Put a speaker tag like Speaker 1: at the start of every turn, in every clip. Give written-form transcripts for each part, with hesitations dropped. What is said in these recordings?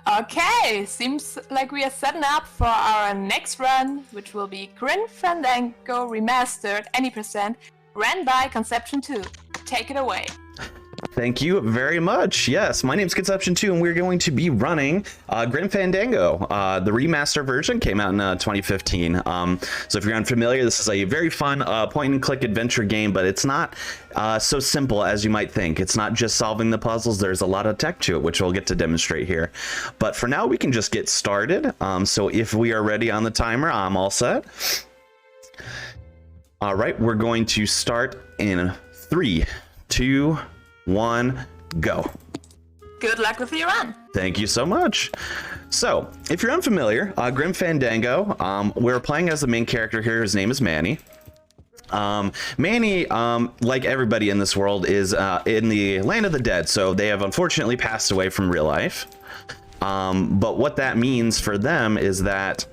Speaker 1: Okay, seems like we are setting up for our next run, which will be Grim Fandango Remastered any %, ran by Conception 2. Take it away.
Speaker 2: Thank you very much. Yes, my name's Conception 2, and we're going to be running Grim Fandango. The remaster version came out in 2015. So if you're unfamiliar, this is a very fun point-and-click adventure game, but it's not so simple as you might think. It's not just solving the puzzles. There's a lot of tech to it, which we'll get to demonstrate here. But for now, we can just get started. So if we are ready on the timer, I'm all set. All right, we're going to start in 3, 2, 1, go.
Speaker 1: Good luck with your run.
Speaker 2: Thank you so much. So, if you're unfamiliar, Grim Fandango, we're playing as the main character here. His name is Manny. Manny, like everybody in this world, is in the land of the dead, so they have unfortunately passed away from real life. But what that means for them is that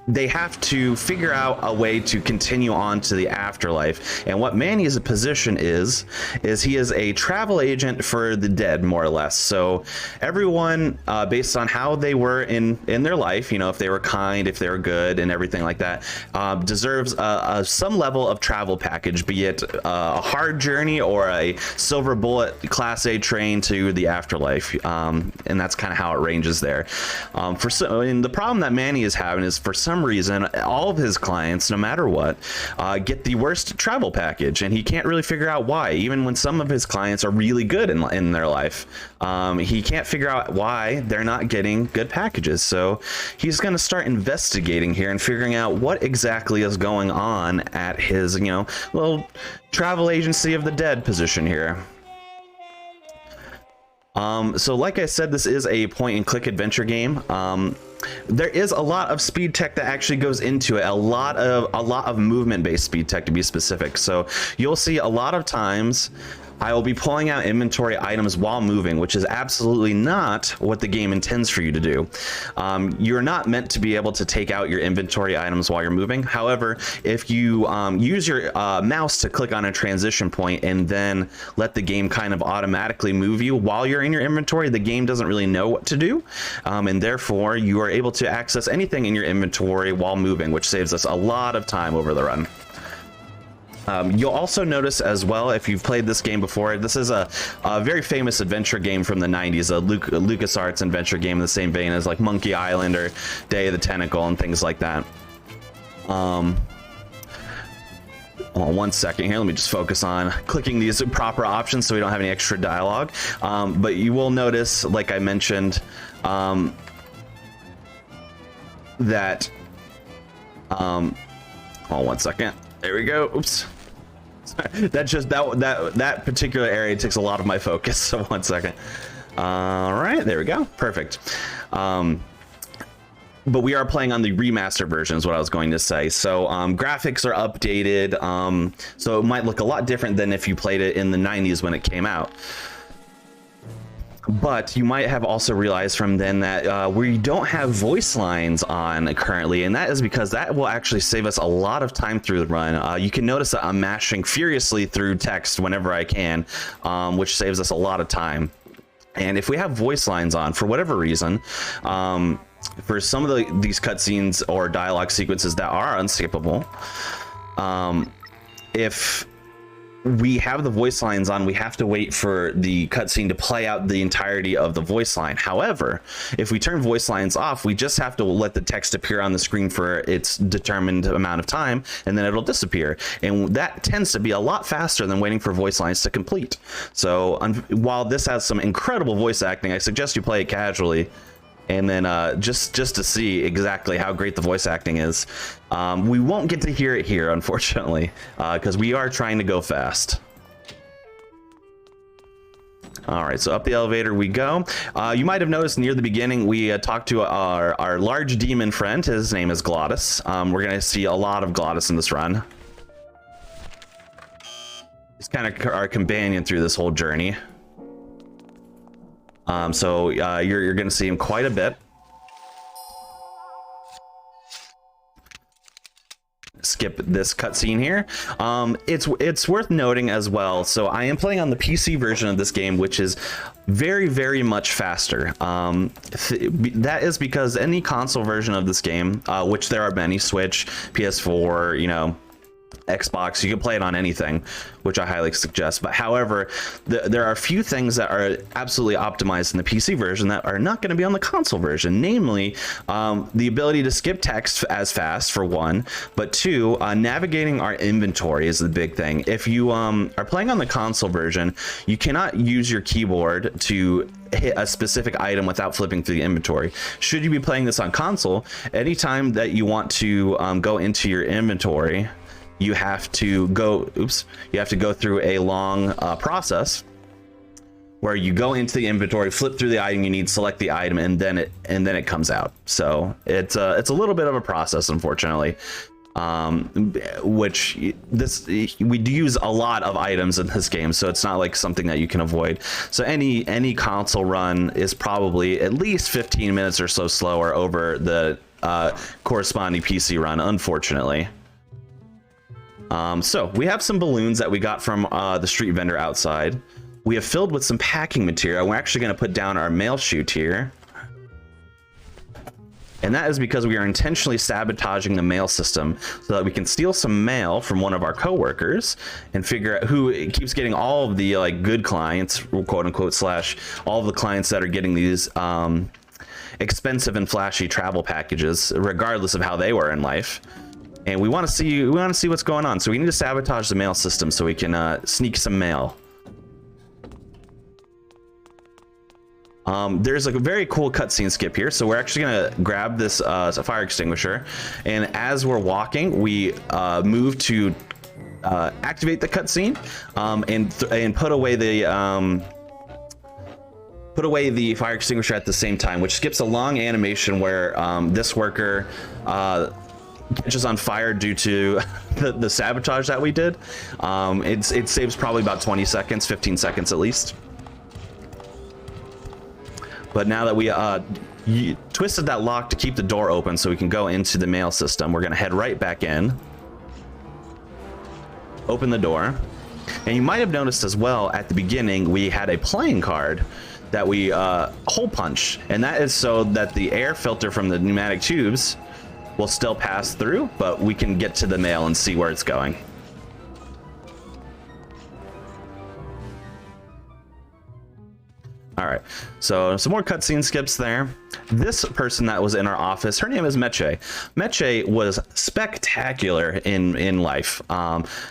Speaker 2: they have to figure out a way to continue on to the afterlife. And what Manny's position is he is a travel agent for the dead, more or less. So everyone, based on how they were in their life, you know, if they were kind, if they were good, and everything like that, deserves some level of travel package, be it a hard journey or a silver bullet Class A train to the afterlife. And that's kind of how it ranges there. And the problem that Manny is having is, for some reason, all of his clients, no matter what, get the worst travel package, and he can't really figure out why. Even when some of his clients are really good in their life, he can't figure out why they're not getting good packages. So he's going to start investigating here and figuring out what exactly is going on at his, you know, little travel agency of the dead position here. So like I said, this is a point-and-click adventure game. There is a lot of speed tech that actually goes into it, a lot of movement-based speed tech, to be specific. So you'll see a lot of times I will be pulling out inventory items while moving, which is absolutely not what the game intends for you to do. You're not meant to be able to take out your inventory items while you're moving. However, if you use your mouse to click on a transition point and then let the game kind of automatically move you while you're in your inventory, the game doesn't really know what to do. And therefore, you are able to access anything in your inventory while moving, which saves us a lot of time over the run. You'll also notice as well, if you've played this game before, this is a very famous adventure game from the 90s, a LucasArts adventure game in the same vein as like Monkey Island or Day of the Tentacle and things like that. Hold on 1 second here, let me just focus on clicking these proper options so we don't have any extra dialogue. But you will notice, like I mentioned, that hold on 1 second. There we go. Oops. That particular area takes a lot of my focus. So 1 second. All right, there we go. Perfect. But we are playing on the remaster version, is what I was going to say. So graphics are updated. So it might look a lot different than if you played it in the 90s when it came out. But you might have also realized from then that we don't have voice lines on currently, and that is because that will actually save us a lot of time through the run. You can notice that I'm mashing furiously through text whenever I can, which saves us a lot of time. And if we have voice lines on, for whatever reason, for some of these cutscenes or dialogue sequences that are unskippable, if we have the voice lines on, we have to wait for the cutscene to play out the entirety of the voice line. However, if we turn voice lines off, we just have to let the text appear on the screen for its determined amount of time, and then it'll disappear. And that tends to be a lot faster than waiting for voice lines to complete. So while this has some incredible voice acting, I suggest you play it casually. And then just to see exactly how great the voice acting is. We won't get to hear it here, unfortunately, because we are trying to go fast. All right, so up the elevator we go. You might have noticed near the beginning, we talked to our large demon friend. His name is Glottis. We're going to see a lot of Glottis in this run. He's kind of our companion through this whole journey. So you're going to see him quite a bit. skip this cutscene here. It's worth noting as well. So I am playing on the PC version of this game, which is very much faster. That is because any console version of this game, which there are many, Switch, PS4, you know, Xbox, you can play it on anything, which I highly suggest. But however, there are a few things that are absolutely optimized in the PC version that are not going to be on the console version, namely the ability to skip text as fast, for one, but two, navigating our inventory is the big thing. If you are playing on the console version, you cannot use your keyboard to hit a specific item without flipping through the inventory. Should you be playing this on console, anytime that you want to go into your inventory, you have to go through a long process where you go into the inventory, flip through the item you need, select the item, and then it comes out. So it's a little bit of a process, unfortunately. Which we do use a lot of items in this game, so it's not like something that you can avoid. So any console run is probably at least 15 minutes or so slower over the corresponding PC run, unfortunately. So we have some balloons that we got from the street vendor outside. We have filled with some packing material. We're actually going to put down our mail chute here. And that is because we are intentionally sabotaging the mail system so that we can steal some mail from one of our coworkers and figure out who keeps getting all of the like good clients, quote unquote, slash all of the clients that are getting these expensive and flashy travel packages, regardless of how they were in life. And we want to see what's going on. So we need to sabotage the mail system so we can sneak some mail. There's like a very cool cutscene skip here. So we're actually gonna grab this fire extinguisher, and as we're walking, we move to activate the cutscene and put away the fire extinguisher at the same time, which skips a long animation where this worker catches on fire due to the sabotage that we did. It saves probably about 20 seconds, 15 seconds at least. But now that we twisted that lock to keep the door open so we can go into the mail system, we're gonna head right back in, open the door. And you might have noticed as well at the beginning we had a playing card that we hole punch, and that is so that the air filter from the pneumatic tubes will still pass through, but we can get to the mail and see where it's going. All right, so some more cutscene skips there. This person that was in our office, her name is Meche. Meche was spectacular in life.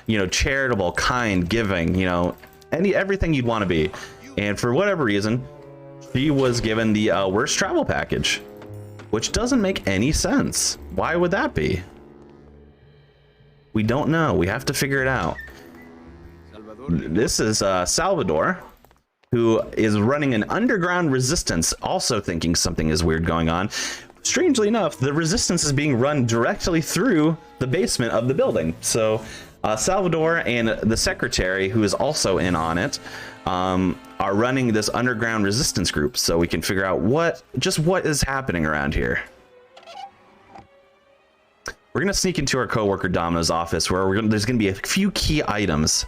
Speaker 2: You know, charitable, kind, giving, you know, everything you'd want to be. And for whatever reason, she was given the worst travel package, which doesn't make any sense. Why would that be? We don't know. We have to figure it out. This is Salvador, who is running an underground resistance, also thinking something is weird going on. Strangely enough, the resistance is being run directly through the basement of the building. So Salvador and the secretary, who is also in on it, are running this underground resistance group, so we can figure out what is happening around here. We're gonna sneak into our coworker Domino's office, where there's gonna be a few key items.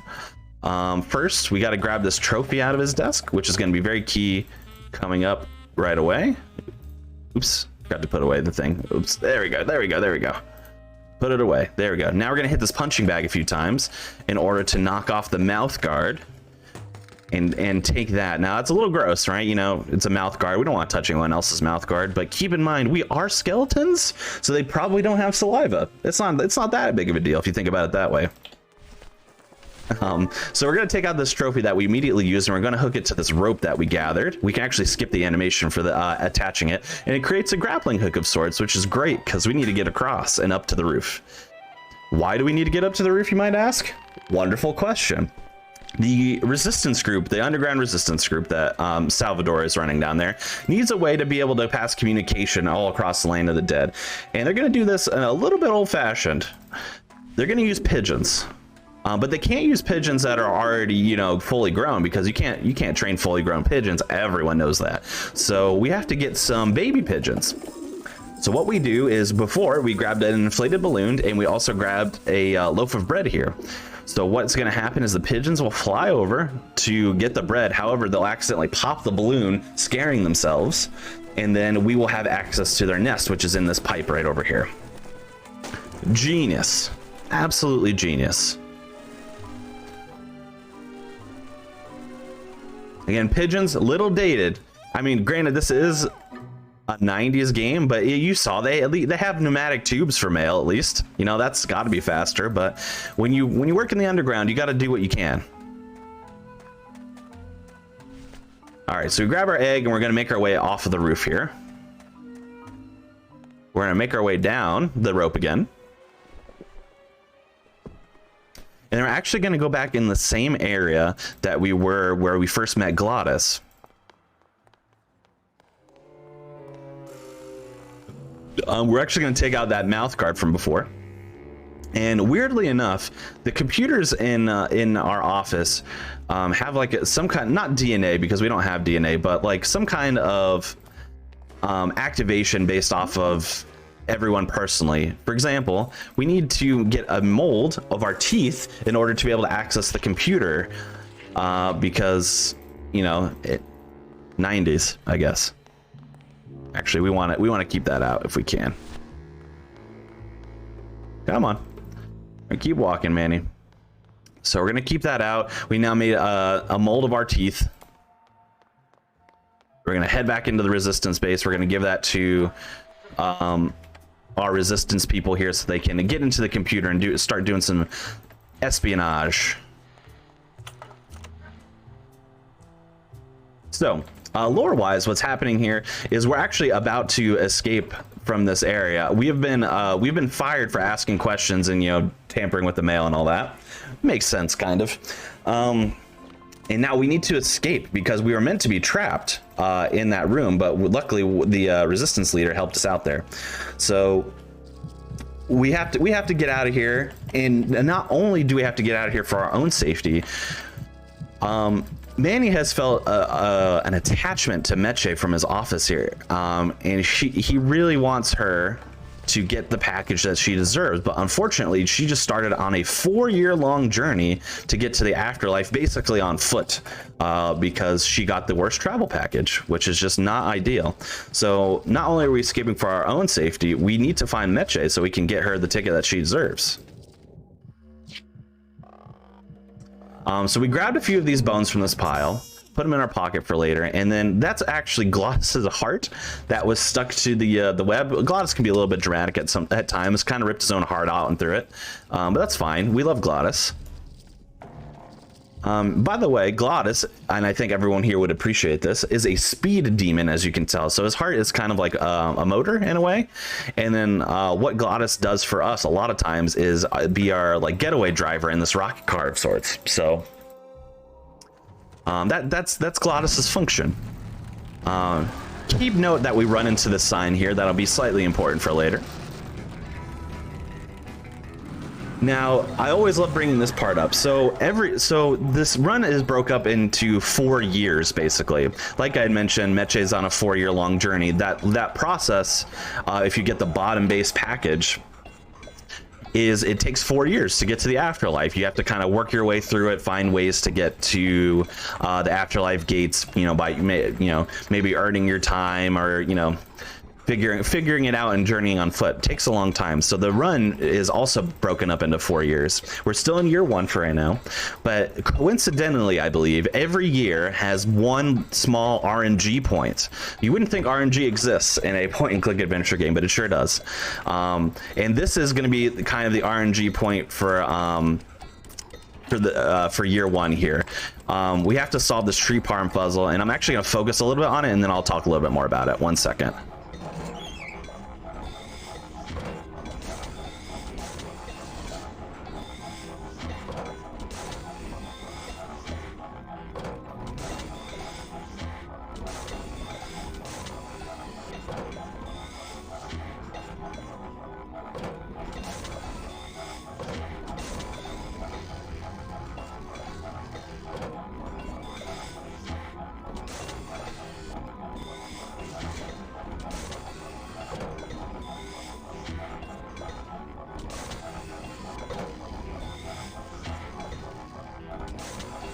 Speaker 2: First, we got to grab this trophy out of his desk, which is going to be very key coming up right away. Oops, got to put away the thing. Oops, there we go. Put it away. There we go. Now we're going to hit this punching bag a few times in order to knock off the mouth guard and take that. Now, it's a little gross, right? You know, it's a mouth guard. We don't want to touch anyone else's mouth guard, but keep in mind, we are skeletons, so they probably don't have saliva. It's not that big of a deal if you think about it that way. So we're going to take out this trophy that we immediately used, and we're going to hook it to this rope that we gathered. We can actually skip the animation for the attaching it, and it creates a grappling hook of sorts, which is great because we need to get across and up to the roof. Why do we need to get up to the roof, you might ask? Wonderful question. The resistance group, the underground resistance group that Salvador is running down there, needs a way to be able to pass communication all across the land of the dead, and they're going to do this in a little bit old-fashioned. They're going to use pigeons. But they can't use pigeons that are already, you know, fully grown, because you can't train fully grown pigeons. Everyone knows that. So we have to get some baby pigeons. So what we do is, before we grabbed an inflated balloon, and we also grabbed a loaf of bread here. So what's going to happen is the pigeons will fly over to get the bread. However, they'll accidentally pop the balloon, scaring themselves, and then we will have access to their nest, which is in this pipe right over here. Genius. Absolutely genius. Again, pigeons, a little dated. I mean, granted, this is a 90s game, but you saw they have pneumatic tubes for mail, at least. You know, that's got to be faster. But when you work in the underground, you got to do what you can. All right, so we grab our egg, and we're going to make our way off of the roof here. We're going to make our way down the rope again. And we're actually going to go back in the same area that we were where we first met Glottis. We're actually going to take out that mouth guard from before. And weirdly enough, the computers in our office have like some kind, not DNA because we don't have DNA, but like some kind of activation based off of everyone personally. For example, we need to get a mold of our teeth in order to be able to access the computer because, you know, 90s, I guess. Actually, we want to keep that out if we can. Come on. Keep walking, Manny. So we're going to keep that out. We now made a mold of our teeth. We're going to head back into the resistance base. We're going to give that to our resistance people here so they can get into the computer and start doing some espionage. So lore-wise, what's happening here is we're actually about to escape from this area. We've been fired for asking questions and, you know, tampering with the mail and all that. Makes sense, kind of. And now we need to escape because we were meant to be trapped in that room, but luckily the resistance leader helped us out there. So we have to get out of here, and not only do we have to get out of here for our own safety, Manny has felt an attachment to Meche from his office here, and he really wants her to get the package that she deserves, but unfortunately she just started on a 4-year-long journey to get to the afterlife, basically on foot, because she got the worst travel package, which is just not ideal. So not only are we escaping for our own safety, we need to find Meche so we can get her the ticket that she deserves. So we grabbed a few of these bones from this pile, put them in our pocket for later, and then that's actually Glottis's heart that was stuck to the web. Glottis can be a little bit dramatic at times, kind of ripped his own heart out and through it, but that's fine. We love Glottis. By the way, Glottis, and I think everyone here would appreciate this, is a speed demon, as you can tell. So his heart is kind of like a motor in a way. And then what Glottis does for us a lot of times is be our like getaway driver in this rocket car of sorts. So that's Glottis's function. Keep note that we run into this sign here. That'll be slightly important for later. Now, I always love bringing this part up. So this run is broke up into 4 years, basically. Like I had mentioned, Meche is on a 4-year-long journey. That process, if you get the bottom base package, is it takes 4 years to get to the afterlife. You have to kind of work your way through it, find ways to get to the afterlife gates, you know, by maybe earning your time or, you know, figuring it out and journeying on foot. It takes a long time. So the run is also broken up into 4 years. We're still in year 1 for right now, but coincidentally, I believe every year has one small RNG point. You wouldn't think RNG exists in a point-and-click adventure game, but it sure does. And this is going to be kind of the RNG point for year 1 here. We have to solve this tree Parm puzzle, and I'm actually going to focus a little bit on it, and then I'll talk a little bit more about it. 1 second.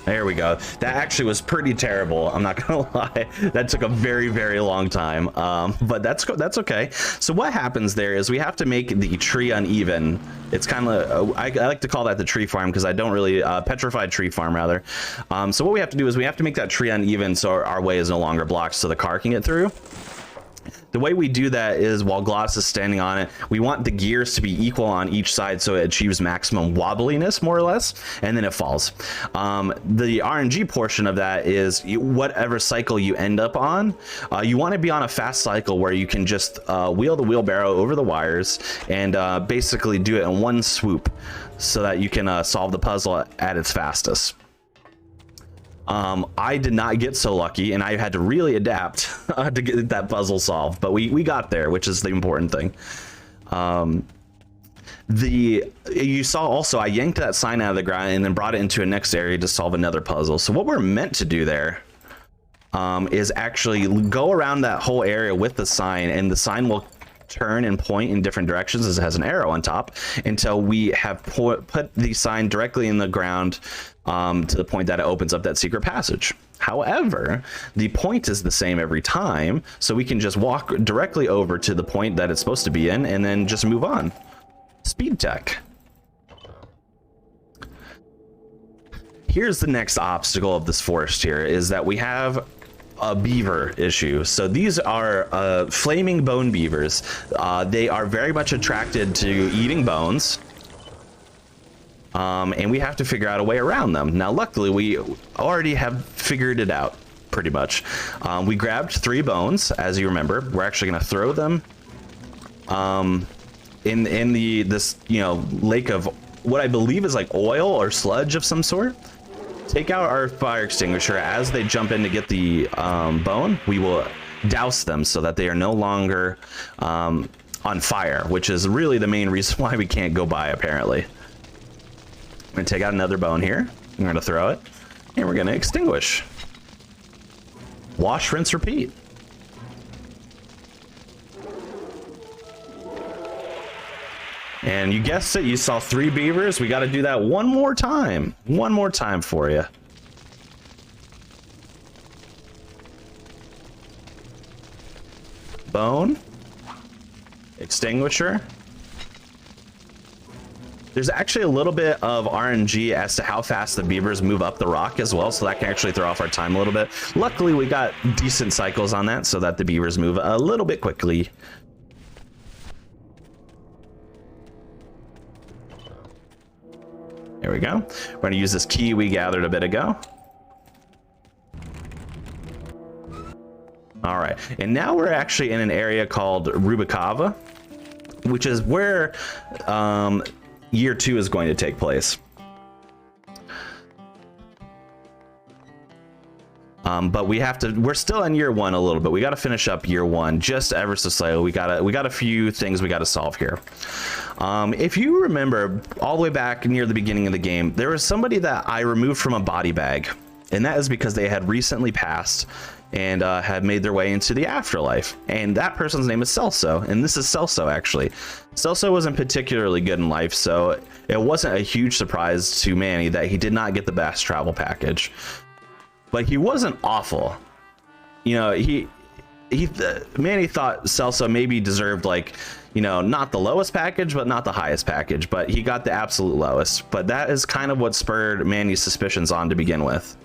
Speaker 2: There we go. That actually was pretty terrible. I'm not gonna lie. That took a very, very long time. But that's okay. So what happens there is we have to make the tree uneven. It's kind of I like to call that the tree farm because I don't really petrified tree farm rather. So what we have to do is we have to make that tree uneven so our way is no longer blocked so the car can get through. The way we do that is while Gloss is standing on it, we want the gears to be equal on each side so it achieves maximum wobbliness, more or less, and then it falls. The RNG portion of that is whatever cycle you end up on, you want to be on a fast cycle where you can just wheel the wheelbarrow over the wires and basically do it in one swoop so that you can solve the puzzle at its fastest. I did not get so lucky and I had to really adapt to get that puzzle solved, but we got there, which is the important thing. You saw also I yanked that sign out of the ground and then brought it into a next area to solve another puzzle. So what we're meant to do there is actually go around that whole area with the sign, and the sign will turn and point in different directions as it has an arrow on top until we have put the sign directly in the ground to the point that it opens up that secret passage. However, the point is the same every time, so we can just walk directly over to the point that it's supposed to be in and then just move on. Speed tech. Here's the next obstacle of this forest here, is that we have a beaver issue. So these are flaming bone beavers. They are very much attracted to eating bones. And we have to figure out a way around them. Now, luckily, we already have figured it out pretty much. We grabbed 3 bones, as you remember. We're actually going to throw them in this lake of what I believe is like oil or sludge of some sort. Take out our fire extinguisher. As they jump in to get the bone, we will douse them so that they are no longer on fire, which is really the main reason why we can't go by, apparently. I'm going to take out another bone here. I'm going to throw it, and we're going to extinguish. Wash, rinse, repeat. And you guessed it, you saw 3 beavers. We got to do that one more time. One more time for you. Bone. Extinguisher. There's actually a little bit of RNG as to how fast the beavers move up the rock as well, so that can actually throw off our time a little bit. Luckily, we got decent cycles on that so that the beavers move a little bit quickly. There we go. We're going to use this key we gathered a bit ago. All right, and now we're actually in an area called Rubikava, which is where year 2 is going to take place. But we're still in year 1 a little bit. We got to finish up year 1 just ever so slightly. We got a few things we got to solve here. If you remember all the way back near the beginning of the game, there was somebody that I removed from a body bag, and that is because they had recently passed and had made their way into the afterlife. And that person's name is Celso, and this is Celso actually. Celso wasn't particularly good in life, so it wasn't a huge surprise to Manny that he did not get the best travel package. But he wasn't awful. You know, Manny thought Celso maybe deserved, like, you know, not the lowest package, but not the highest package, but he got the absolute lowest. But that is kind of what spurred Manny's suspicions on to begin with.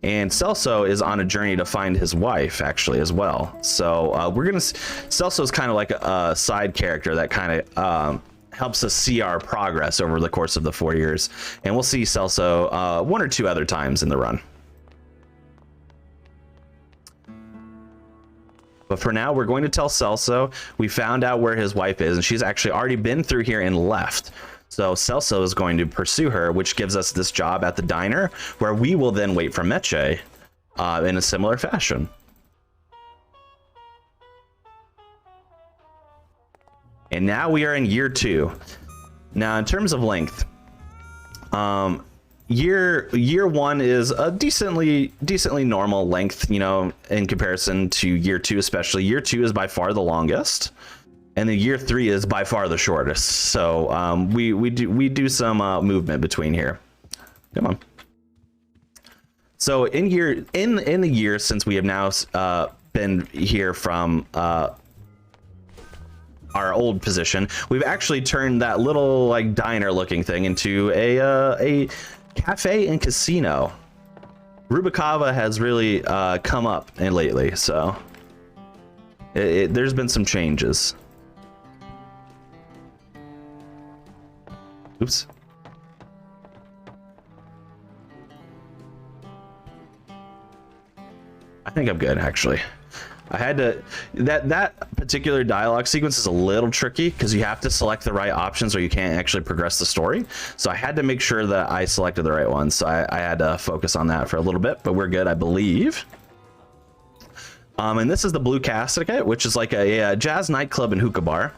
Speaker 2: And Celso is on a journey to find his wife, actually, as well. So Celso is kind of like a side character that kind of helps us see our progress over the course of the 4 years. And we'll see Celso 1 or 2 other times in the run. But for now, we're going to tell Celso we found out where his wife is, and she's actually already been through here and left. So Celso is going to pursue her, which gives us this job at the diner, where we will then wait for Meche in a similar fashion. And now we are in year 2. Now, in terms of length, year 1 is a decently normal length, you know, in comparison to year 2, especially. Year 2 is by far the longest. and then year 3 is by far the shortest. So we do some movement between here. Come on. So in the year since we have now been here from our old position, we've actually turned that little like diner looking thing into a cafe and casino. Rubikava has really come up lately, so there's been some changes. Oops. I think I'm good, actually. I had to, that particular dialogue sequence is a little tricky because you have to select the right options or you can't actually progress the story. So I had to make sure that I selected the right ones. So I had to focus on that for a little bit, but we're good, I believe. And this is the Blue Casket, which is like a jazz nightclub and hookah bar.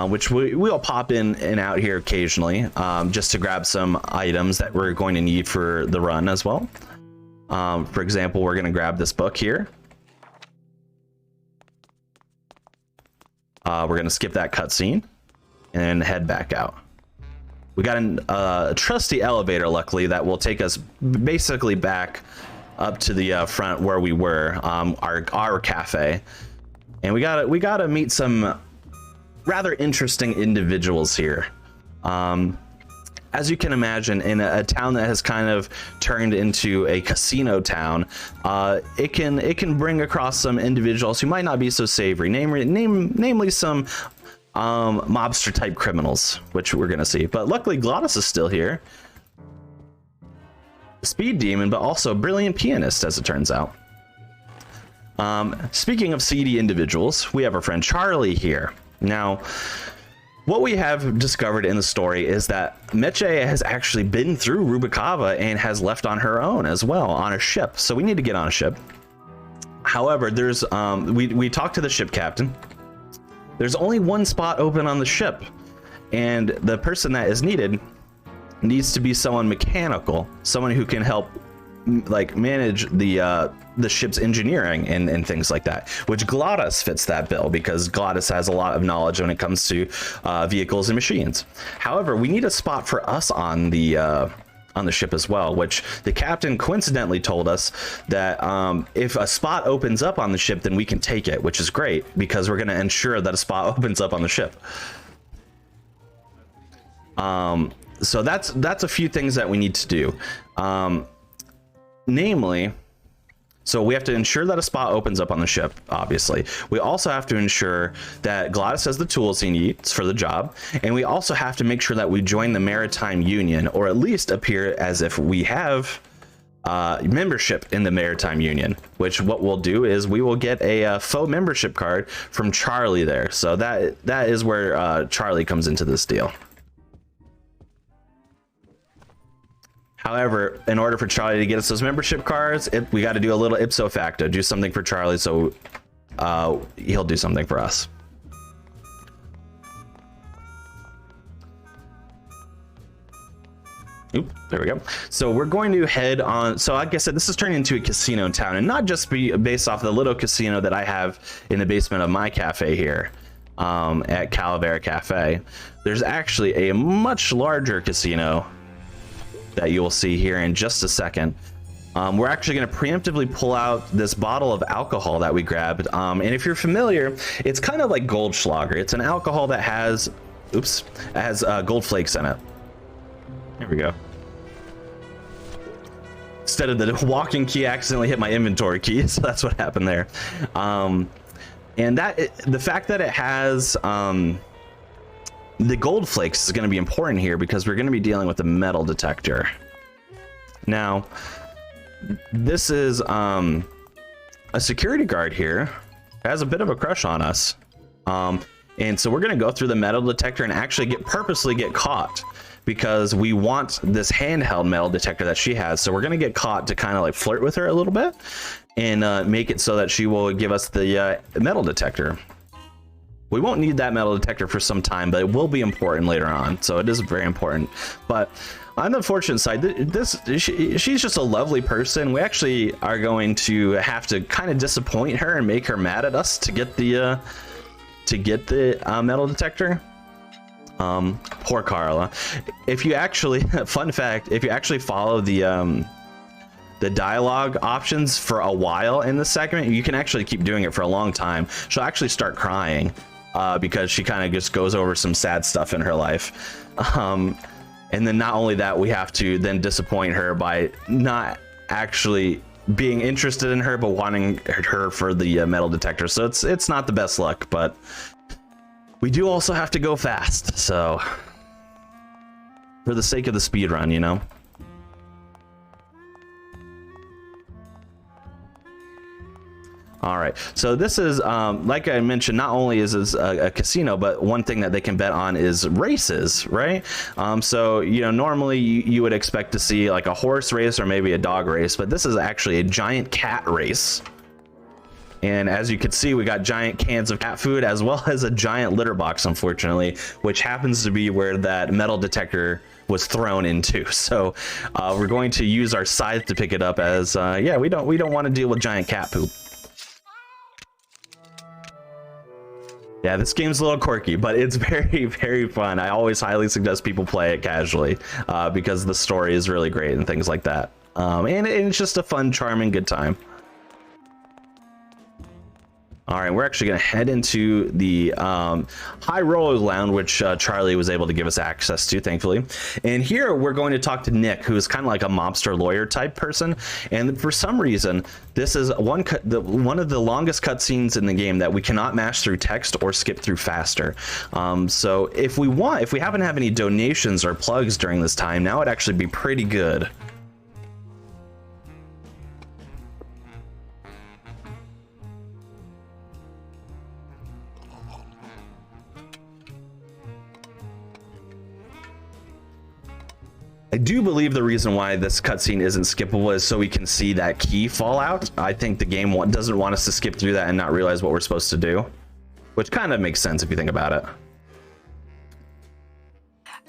Speaker 2: Which we'll pop in and out here occasionally, just to grab some items that we're going to need for the run as well. For example, we're going to grab this book here. We're going to skip that cutscene and head back out. We got a trusty elevator, luckily, that will take us basically back up to the front where we were, our cafe. And we gotta meet some rather interesting individuals here. As you can imagine, in a town that has kind of turned into a casino town, it can bring across some individuals who might not be so savory, namely some mobster type criminals, which we're gonna see. But luckily Glottis is still here. Speed demon, but also a brilliant pianist, as it turns out. Speaking of seedy individuals, we have our friend Charlie here. Now, what we have discovered in the story is that Meche has actually been through Rubikava and has left on her own as well on a ship. So we need to get on a ship. However, there's we talked to the ship captain. There's only one spot open on the ship, and the person that is needed needs to be someone mechanical, someone who can help like manage the ship's engineering and things like that, which Glottis fits that bill because Glottis has a lot of knowledge when it comes to vehicles and machines. However, we need a spot for us on the ship as well, which the captain coincidentally told us that if a spot opens up on the ship, then we can take it, which is great because we're going to ensure that a spot opens up on the ship. So that's a few things that we need to do. Namely, so we have to ensure that a spot opens up on the ship, obviously. We also have to ensure that Glottis has the tools he needs for the job. And we also have to make sure that we join the Maritime Union, or at least appear as if we have membership in the Maritime Union, which what we'll do is we will get a faux membership card from Charlie there. So that is where Charlie comes into this deal. However, in order for Charlie to get us those membership cards, we got to do a little ipso facto, do something for Charlie, so he'll do something for us. Oop, there we go. So we're going to head on. So like I said, this is turning into a casino town, and not just based off the little casino that I have in the basement of my cafe here at Calavera Cafe. There's actually a much larger casino that you will see here in just a second. We're actually going to preemptively pull out this bottle of alcohol that we grabbed. And if you're familiar, it's kind of like Goldschlager. It's an alcohol that has, gold flakes in it. There we go. Instead of the walking key, I accidentally hit my inventory key, so that's what happened there. And the fact that it has the gold flakes is going to be important here because we're going to be dealing with a metal detector. Now, this is a security guard here has a bit of a crush on us. And so we're going to go through the metal detector and actually purposely get caught because we want this handheld metal detector that she has. So we're going to get caught to kind of like flirt with her a little bit and make it so that she will give us the metal detector. We won't need that metal detector for some time, but it will be important later on. So it is very important. But on the unfortunate side, she's just a lovely person. We actually are going to have to kind of disappoint her and make her mad at us to get the to get the metal detector. Poor Carla. If you actually, fun fact, if you actually follow the dialogue options for a while in this segment, you can actually keep doing it for a long time. She'll actually start crying because she kind of just goes over some sad stuff in her life. And then not only that, we have to then disappoint her by not actually being interested in her, but wanting her for the metal detector. So it's not the best luck, but we do also have to go fast. So for the sake of the speed run, you know. All right, so this is like I mentioned, not only is this a casino, but one thing that they can bet on is races, right? So you know, normally you would expect to see like a horse race or maybe a dog race, but this is actually a giant cat race. And as you can see, we got giant cans of cat food as well as a giant litter box, unfortunately, which happens to be where that metal detector was thrown into. So we're going to use our scythe to pick it up, as yeah, we don't want to deal with giant cat poop. Yeah, this game's a little quirky, but it's very, very fun. I always highly suggest people play it casually because the story is really great and things like that. And it's just a fun, charming, good time. All right, we're actually going to head into the High Roller Lounge, which Charlie was able to give us access to, thankfully. And here we're going to talk to Nick, who is kind of like a mobster lawyer type person. And for some reason, this is one of the longest cutscenes in the game that we cannot mash through text or skip through faster. So if we happen to have any donations or plugs during this time, now it'd actually be pretty good. I do believe the reason why this cutscene isn't skippable is so we can see that key fall out. I think the game doesn't want us to skip through that and not realize what we're supposed to do, which kind of makes sense if you think about it.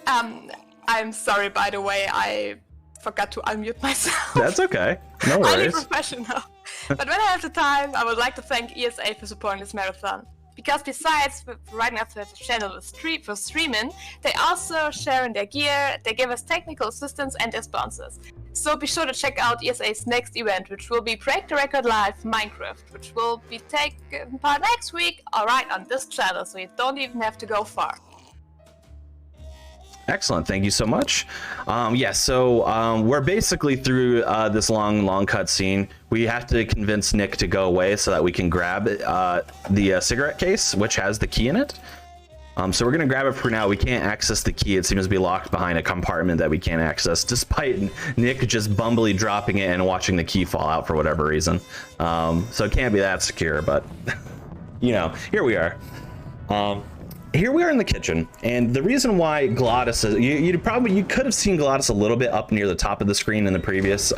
Speaker 1: I'm sorry, by the way, I forgot to unmute myself.
Speaker 2: That's okay. No worries.
Speaker 1: I'm professional. But when I have the time, I would like to thank ESA for supporting this marathon. Because besides providing us with a channel for streaming, they also share in their gear, they give us technical assistance and their sponsors. So be sure to check out ESA's next event, which will be Break the Record Live Minecraft, which will be taken part next week, alright, on this channel, so you don't even have to go far.
Speaker 2: Excellent, thank you so much. Yeah, so we're basically through this long cutscene. We have to convince Nick to go away so that we can grab the cigarette case, which has the key in it. So we're gonna grab it for now. We can't access the key. It seems to be locked behind a compartment that we can't access, despite Nick just bumbly dropping it and watching the key fall out for whatever reason. So it can't be that secure, but you know, here we are. Here we are in the kitchen, and the reason why Glottis is, you could have seen Glottis a little bit up near the top of the screen in the previous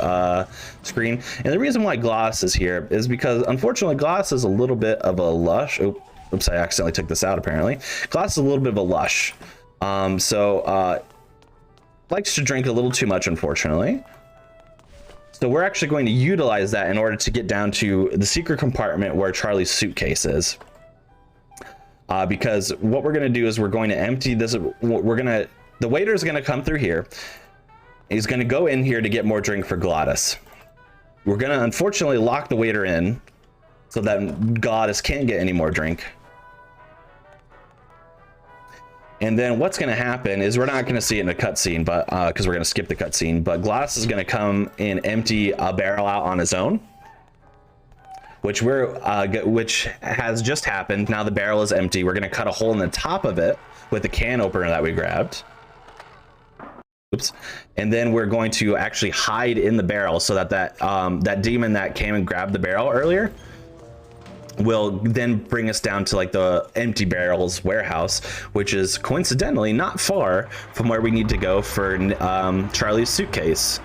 Speaker 2: screen, and the reason why Glottis is here is because unfortunately Glottis is a little bit of a lush. Oops, I accidentally took this out apparently. Glottis is a little bit of a lush, likes to drink a little too much, unfortunately. So we're actually going to utilize that in order to get down to the secret compartment where Charlie's suitcase is. Because what we're going to do is we're going to empty this. The waiter is going to come through here. He's going to go in here to get more drink for Glottis. We're going to unfortunately lock the waiter in so that Glottis can't get any more drink. And then what's going to happen is we're not going to see it in a cutscene, but because we're going to skip the cutscene. But Glottis is going to come and empty a barrel out on his own, which has just happened. Now the barrel is empty. We're going to cut a hole in the top of it with the can opener that we grabbed. Oops. And then we're going to actually hide in the barrel so that that demon that came and grabbed the barrel earlier will then bring us down to like the empty barrels warehouse, which is coincidentally not far from where we need to go for Charlie's suitcase.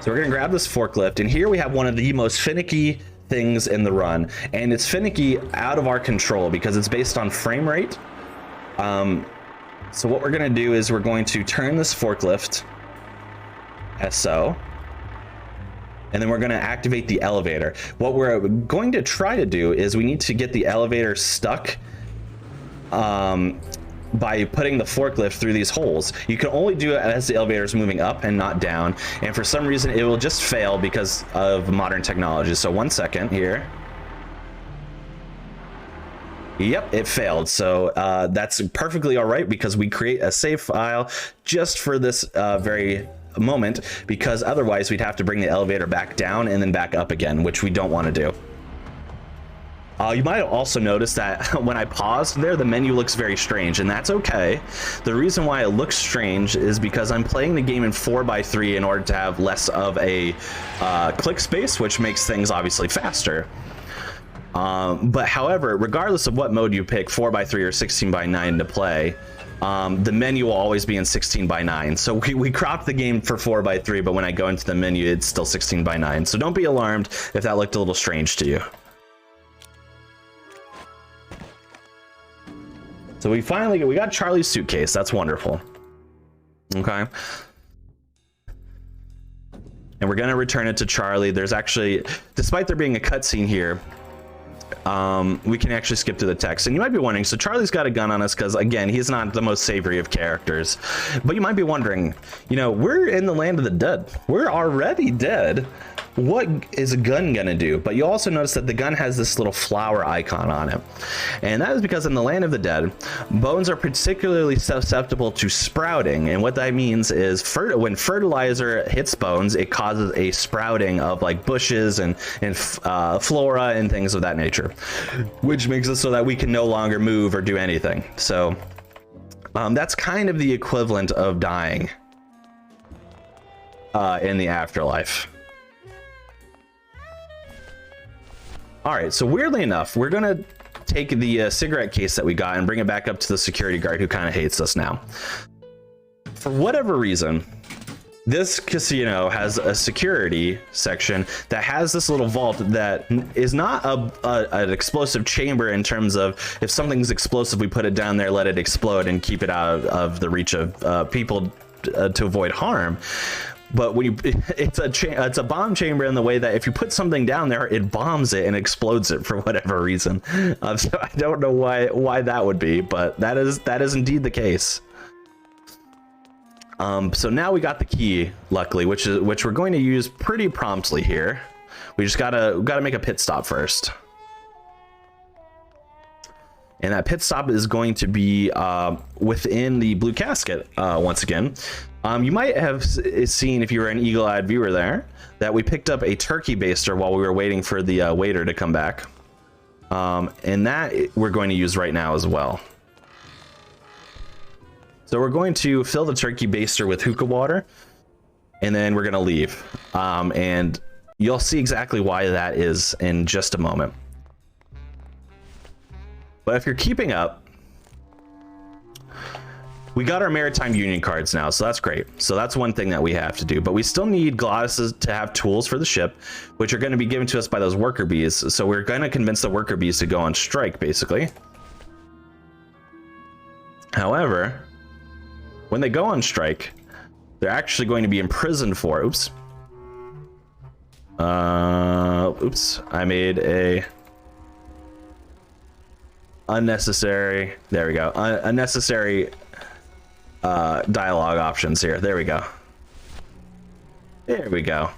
Speaker 2: So we're going to grab this forklift, and here we have one of the most finicky things in the run, and it's finicky out of our control because it's based on frame rate. So what we're going to do is we're going to turn this forklift as so. and then we're going to activate the elevator. What we're going to try to do is we need to get the elevator stuck by putting the forklift through these holes. You can only do it as the elevator is moving up and not down, and for some reason it will just fail because of modern technology. So 1 second here. Yep, it failed. So that's perfectly all right, because we create a save file just for this very moment, because otherwise we'd have to bring the elevator back down and then back up again, which we don't want to do. You might also notice that when I paused there, the menu looks very strange, and that's okay. The reason why it looks strange is because I'm playing the game in 4x3 in order to have less of a click space, which makes things obviously faster. But however, regardless of what mode you pick, 4x3 or 16:9 to play, the menu will always be in 16:9. So we cropped the game for 4x3, but when I go into the menu, it's still 16:9. So don't be alarmed if that looked a little strange to you. So we got Charlie's suitcase. That's wonderful. Okay. And we're gonna return it to Charlie. There's actually, despite there being a cutscene here, we can actually skip to the text. And you might be wondering, so Charlie's got a gun on us because, again, he's not the most savory of characters. But you might be wondering, you know, we're in the land of the dead. We're already dead. What is a gun gonna do? But you also notice that the gun has this little flower icon on it. And that is because in the land of the dead, bones are particularly susceptible to sprouting. And what that means is when fertilizer hits bones, it causes a sprouting of like bushes and flora and things of that nature, which makes it so that we can no longer move or do anything. So that's kind of the equivalent of dying in the afterlife. All right, so weirdly enough, we're gonna take the cigarette case that we got and bring it back up to the security guard who kind of hates us now. For whatever reason, this casino has a security section that has this little vault that is not an explosive chamber in terms of if something's explosive, we put it down there, let it explode, and keep it out of the reach of people to avoid harm. But when it's a bomb chamber in the way that if you put something down there, it bombs it and explodes it for whatever reason. So I don't know why that would be, but that is indeed the case. So now we got the key, luckily, which we're going to use pretty promptly here. We just gotta make a pit stop first. And that pit stop is going to be within the blue casket once again. You might have seen, if you were an eagle-eyed viewer there, that we picked up a turkey baster while we were waiting for the waiter to come back. And that we're going to use right now as well. So we're going to fill the turkey baster with hookah water, and then we're going to leave. And you'll see exactly why that is in just a moment. But if you're keeping up, we got our Maritime Union cards now, so that's great. So that's one thing that we have to do. But we still need glasses to have tools for the ship, which are going to be given to us by those worker bees. So we're going to convince the worker bees to go on strike, basically. However, when they go on strike, they're actually going to be imprisoned for... Oops. Oops. I made a... unnecessary... There we go. Unnecessary... dialogue options here. There we go. There we go.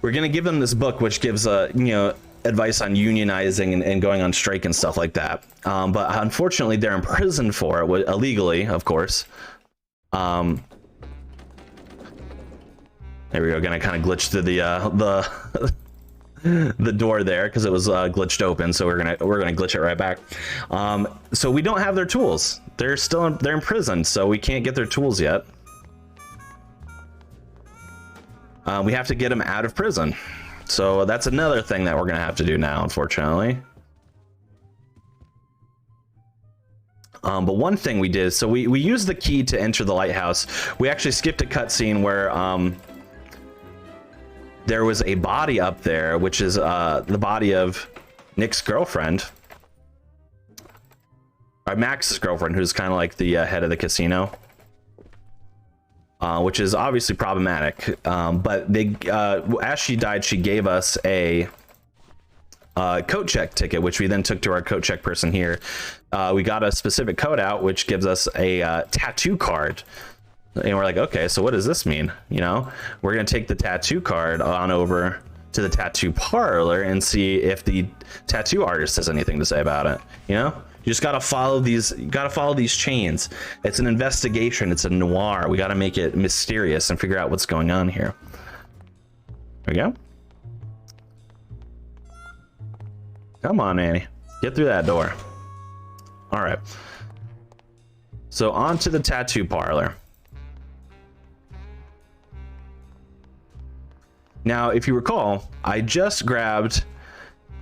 Speaker 2: We're gonna give them this book, which gives advice on unionizing and going on strike and stuff like that. But unfortunately, they're imprisoned for it illegally, of course. There we go. Gonna kind of glitch through the door there because it was glitched open, so we're gonna glitch it right back. So we don't have their tools. They're imprisoned, so we can't get their tools yet. We have to get them out of prison, so that's another thing that we're gonna have to do now, unfortunately. But one thing we did, so we used the key to enter the lighthouse. We actually skipped a cutscene where there was a body up there, which is the body of Nick's girlfriend, or Max's girlfriend, who's kind of like the head of the casino. which is obviously problematic. But they, as she died, she gave us a coat check ticket, which we then took to our coat check person here. We got a specific code out, which gives us a tattoo card. And we're like, okay, so what does this mean? You know, we're going to take the tattoo card on over to the tattoo parlor and see if the tattoo artist has anything to say about it. You know, you just got to follow these, you got to follow these chains. It's an investigation. It's a noir. We got to make it mysterious and figure out what's going on here. There we go. Come on, Annie. Get through that door. All right. So on to the tattoo parlor. Now, if you recall, I just grabbed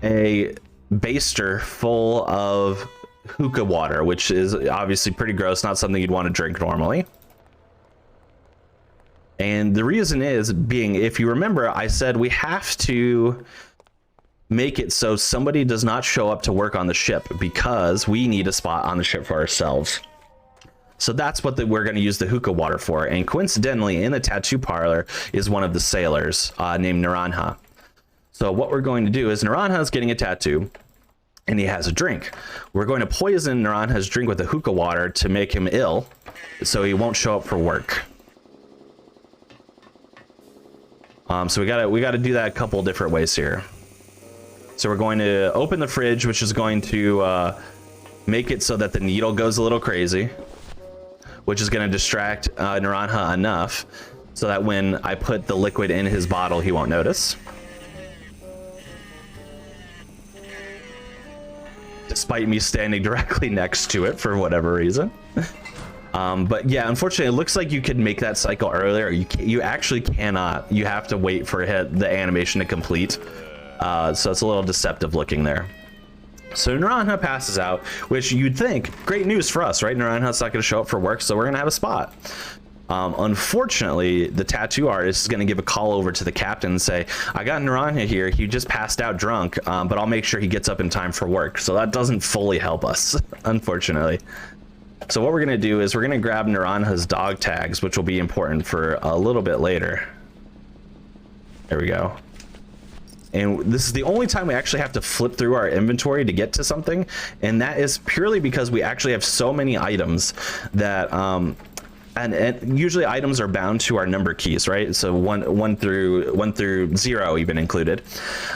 Speaker 2: a baster full of hookah water, which is obviously pretty gross, not something you'd want to drink normally. And the reason is being, if you remember, I said we have to make it so somebody does not show up to work on the ship because we need a spot on the ship for ourselves. So that's what we're going to use the hookah water for. And coincidentally, in the tattoo parlor is one of the sailors named Naranja. So what we're going to do is Naranja is getting a tattoo and he has a drink. We're going to poison Naranja's drink with the hookah water to make him ill so he won't show up for work. So we gotta do that a couple different ways here. So we're going to open the fridge, which is going to make it so that the needle goes a little crazy, which is going to distract Naranja enough so that when I put the liquid in his bottle, he won't notice. Despite me standing directly next to it for whatever reason. But yeah, unfortunately, it looks like you could make that cycle earlier. You actually cannot. You have to wait for the animation to complete. So it's a little deceptive looking there. So Naranja passes out, which you'd think, great news for us, right? Naranja's not going to show up for work, so we're going to have a spot. Unfortunately, the tattoo artist is going to give a call over to the captain and say, I got Naranja here. He just passed out drunk, but I'll make sure he gets up in time for work. So that doesn't fully help us, unfortunately. So what we're going to do is we're going to grab Naranja's dog tags, which will be important for a little bit later. There we go. And this is the only time we actually have to flip through our inventory to get to something. And that is purely because we actually have so many items that, and usually items are bound to our number keys, right? So one through 0 even included.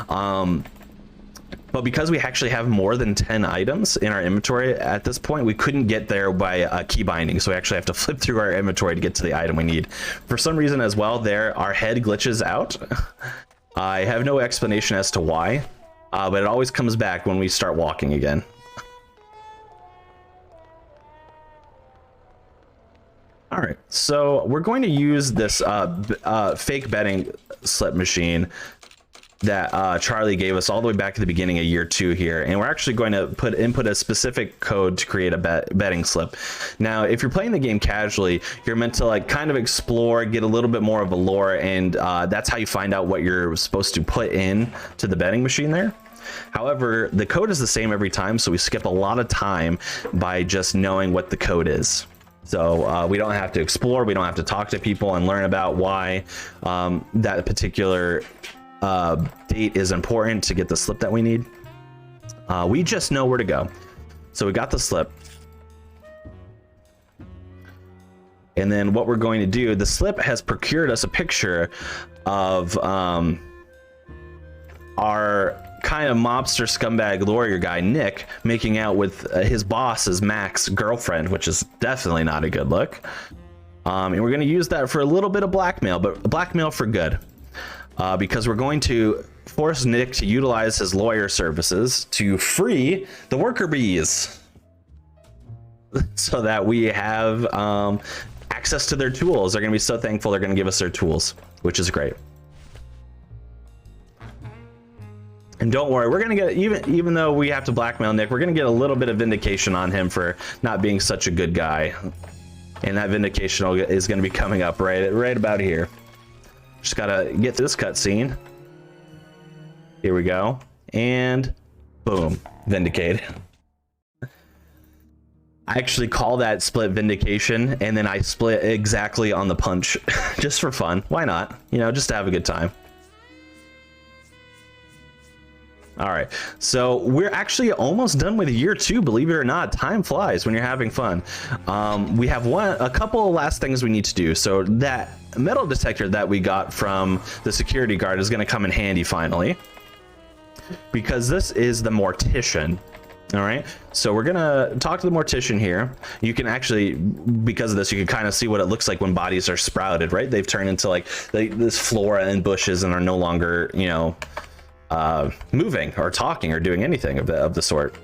Speaker 2: But because we actually have more than 10 items in our inventory at this point, we couldn't get there by key binding. So we actually have to flip through our inventory to get to the item we need. For some reason as well, our head glitches out. I have no explanation as to why, but it always comes back when we start walking again. All right, so we're going to use this fake betting slip machine that Charlie gave us all the way back at the beginning of year 2 here, and we're actually going to input a specific code to create a betting slip. Now, if you're playing the game casually, you're meant to like kind of explore, get a little bit more of a lore, and that's how you find out what you're supposed to put in to the betting machine there. However, the code is the same every time, so we skip a lot of time by just knowing what the code is. So we don't have to explore, we don't have to talk to people and learn about why that particular date is important to get the slip that we need. We just know where to go. So we got the slip. And then what we're going to do, the slip has procured us a picture of our kind of mobster scumbag lawyer guy, Nick, making out with his boss's Mac's girlfriend, which is definitely not a good look. And we're going to use that for a little bit of blackmail, but blackmail for good. Because we're going to force Nick to utilize his lawyer services to free the worker bees so that we have access to their tools. They're going to be so thankful they're going to give us their tools, which is great. And don't worry, we're going to get, even though we have to blackmail Nick, we're going to get a little bit of vindication on him for not being such a good guy. And that vindication is going to be coming up right about here. Just gotta get to this cutscene. Here we go. And boom, vindicated. I actually call that split vindication, and then I split exactly on the punch just for fun. Why not? You know, just to have a good time. All right, so we're actually almost done with year 2. Believe it or not, time flies when you're having fun. We have a couple of last things we need to do. So that metal detector that we got from the security guard is going to come in handy finally, because this is the mortician. All right, so we're gonna talk to the mortician here. You can actually, because of this, you can kind of see what it looks like when bodies are sprouted, right? They've turned into like this flora and bushes and are no longer, you know, moving or talking or doing anything of the sort.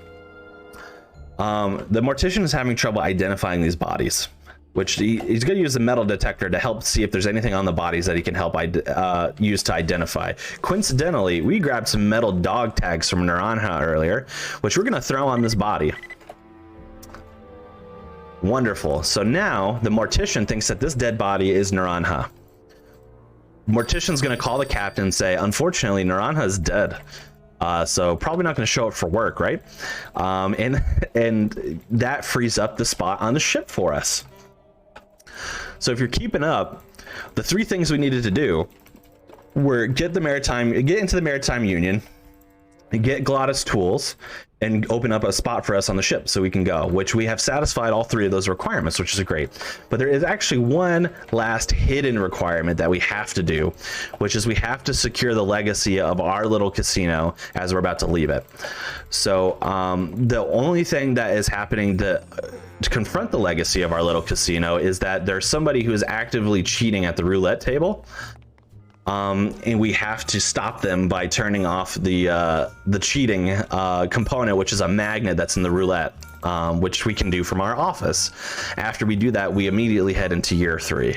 Speaker 2: The mortician is having trouble identifying these bodies, which he's going to use the metal detector to help see if there's anything on the bodies that he can help use to identify. Coincidentally, we grabbed some metal dog tags from Naranja earlier, which we're going to throw on this body. Wonderful. So now the mortician thinks that this dead body is Naranja. Mortician's going to call the captain and say, unfortunately, Naranja is dead. So probably not going to show up for work, right? And that frees up the spot on the ship for us. So if you're keeping up, the 3 things we needed to do were get into the Maritime Union, and get Glottis tools, and open up a spot for us on the ship so we can go, which we have satisfied all 3 of those requirements, which is great. But there is actually one last hidden requirement that we have to do, which is we have to secure the legacy of our little casino as we're about to leave it. So the only thing that is happening to confront the legacy of our little casino is that there's somebody who is actively cheating at the roulette table. And we have to stop them by turning off the cheating component, which is a magnet that's in the roulette, which we can do from our office. After we do that, we immediately head into year 3.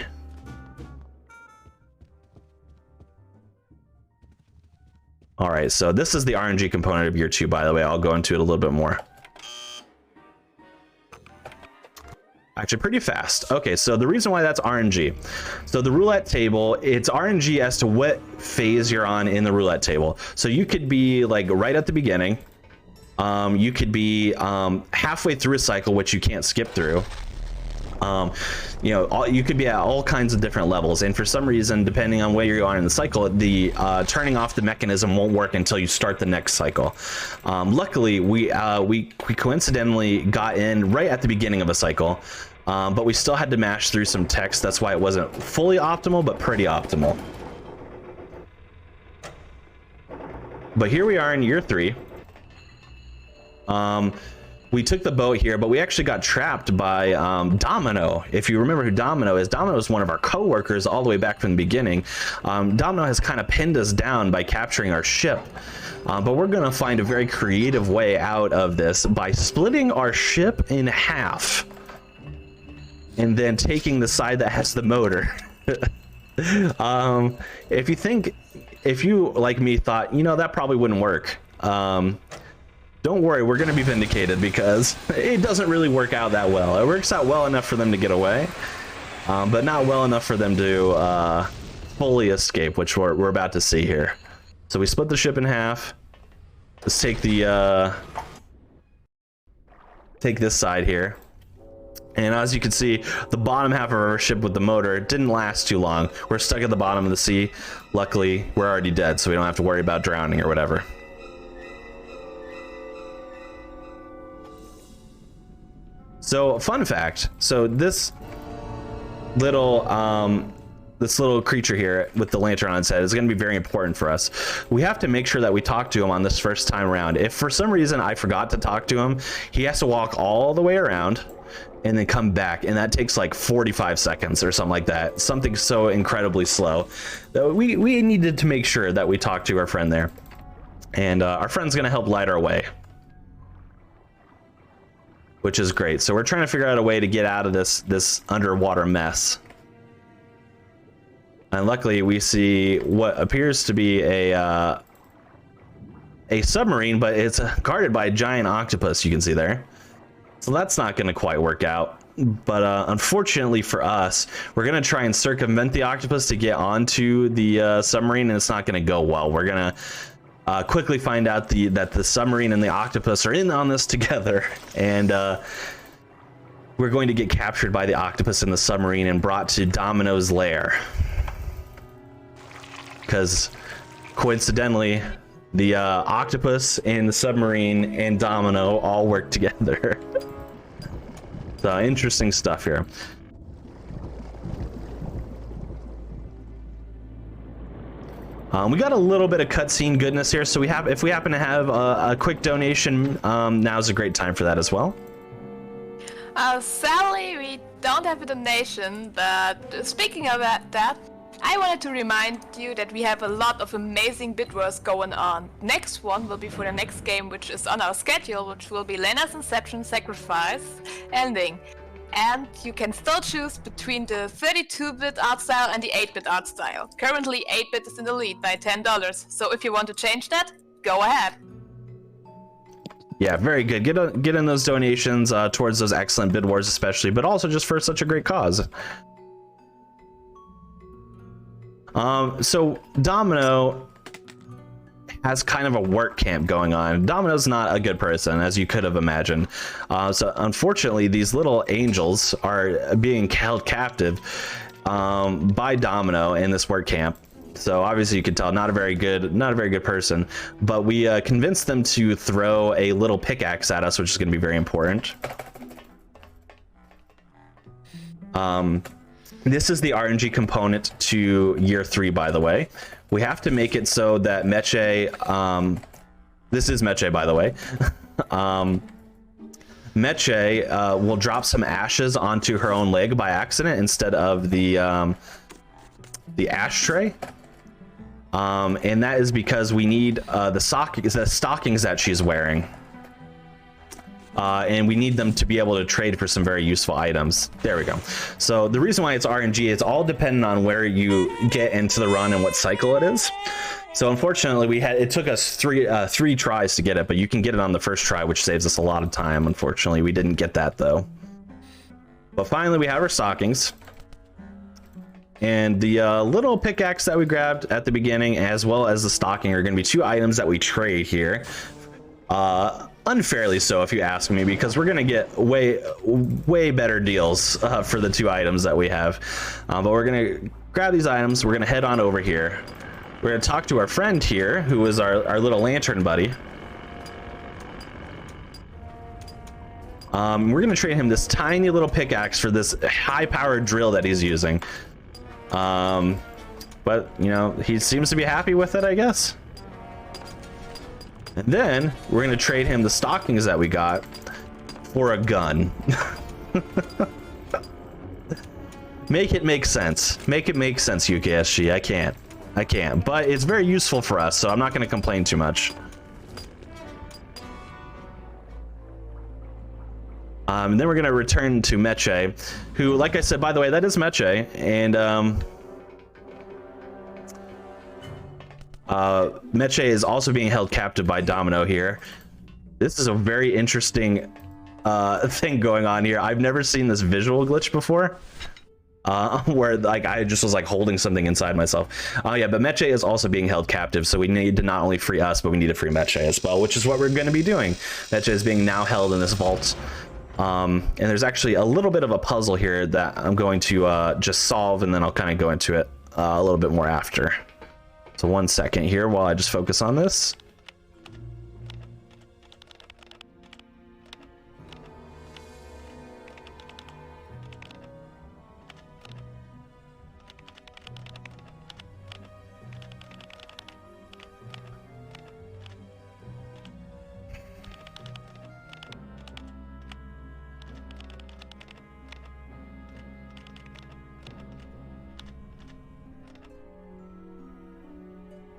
Speaker 2: All right, so this is the RNG component of year 2, by the way. I'll go into it a little bit more. Actually pretty fast. Okay, so the reason why that's RNG, so the roulette table, it's RNG as to what phase you're on in the roulette table. So you could be like right at the beginning, you could be halfway through a cycle, which you can't skip through. You know, you could be at all kinds of different levels, and for some reason, depending on where you are in the cycle, the turning off the mechanism won't work until you start the next cycle. Luckily, we coincidentally got in right at the beginning of a cycle, but we still had to mash through some text. That's why it wasn't fully optimal, but pretty optimal. But here we are in year 3. We took the boat here, but we actually got trapped by Domino. If you remember who Domino is one of our co-workers all the way back from the beginning. Domino has kind of pinned us down by capturing our ship. But we're going to find a very creative way out of this by splitting our ship in half. And then taking the side that has the motor. If you, like me, thought, you know, that probably wouldn't work. Don't worry, we're going to be vindicated, because it doesn't really work out that well. It works out well enough for them to get away, but not well enough for them to fully escape, which we're about to see here. So we split the ship in half. Let's take this side here. And as you can see, the bottom half of our ship with the motor didn't last too long. We're stuck at the bottom of the sea. Luckily, we're already dead, so we don't have to worry about drowning or whatever. So, fun fact. So this little creature here with the lantern on its head is going to be very important for us. We have to make sure that we talk to him on this first time around. If for some reason I forgot to talk to him, he has to walk all the way around and then come back, and that takes like 45 seconds or something like that. Something so incredibly slow. We needed to make sure that we talked to our friend there, and our friend's going to help light our way, which is great. So we're trying to figure out a way to get out of this underwater mess. And luckily we see what appears to be a submarine, but it's guarded by a giant octopus, you can see there. So that's not going to quite work out. But unfortunately for us, we're going to try and circumvent the octopus to get onto the submarine, and it's not going to go well. We're going to quickly find out that the submarine and the octopus are in on this together, and we're going to get captured by the octopus in the submarine and brought to Domino's lair. Because coincidentally, the octopus and the submarine and Domino all work together. So interesting stuff here. We got a little bit of cutscene goodness here, so if we happen to have a quick donation, now's a great time for that as well.
Speaker 1: Sadly, we don't have a donation, but speaking of that, I wanted to remind you that we have a lot of amazing bit wars going on. Next one will be for the next game, which is on our schedule, which will be Lena's Inception Sacrifice Ending. And you can still choose between the 32-bit art style and the 8-bit art style. Currently, 8-bit is in the lead by $10, so if you want to change that, go ahead.
Speaker 2: Yeah, very good. Get in those donations towards those excellent bid wars especially, but also just for such a great cause. So Domino has kind of a work camp going on. Domino's not a good person, as you could have imagined. So unfortunately, these little angels are being held captive by Domino in this work camp. So obviously you can tell not a very good person, but we convinced them to throw a little pickaxe at us, which is going to be very important. This is the RNG component to year 3, by the way. We have to make it so that Meche, this is Meche, by the way. Meche will drop some ashes onto her own leg by accident instead of the ashtray. And that is because we need the stockings that she's wearing. And we need them to be able to trade for some very useful items. There we go. So the reason why it's RNG is all dependent on where you get into the run and what cycle it is. So unfortunately, it took us three tries to get it, but you can get it on the first try, which saves us a lot of time. Unfortunately, we didn't get that though. But finally, we have our stockings. And the little pickaxe that we grabbed at the beginning, as well as the stocking, are going to be 2 items that we trade here. Unfairly so, if you ask me, because we're going to get way better deals for the 2 items that we have. But we're going to grab these items. We're going to head on over here. We're going to talk to our friend here, who is our little lantern buddy. We're going to trade him this tiny little pickaxe for this high-powered drill that he's using. But, you know, he seems to be happy with it, I guess. And then we're going to trade him the stockings that we got for a gun. Make it make sense. Make it make sense, UKSG. I can't. But it's very useful for us, so I'm not going to complain too much. And then we're going to return to Meche, who, like I said, by the way, that is Meche. And Meche is also being held captive by Domino here. This is a very interesting thing going on here. I've never seen this visual glitch before, where like I just was like holding something inside myself. Yeah, but Meche is also being held captive, so we need to not only free us, but we need to free Meche as well, which is what we're going to be doing. Meche is being now held in this vault. And there's actually a little bit of a puzzle here that I'm going to just solve, and then I'll kind of go into it a little bit more after. So 1 second here while I just focus on this.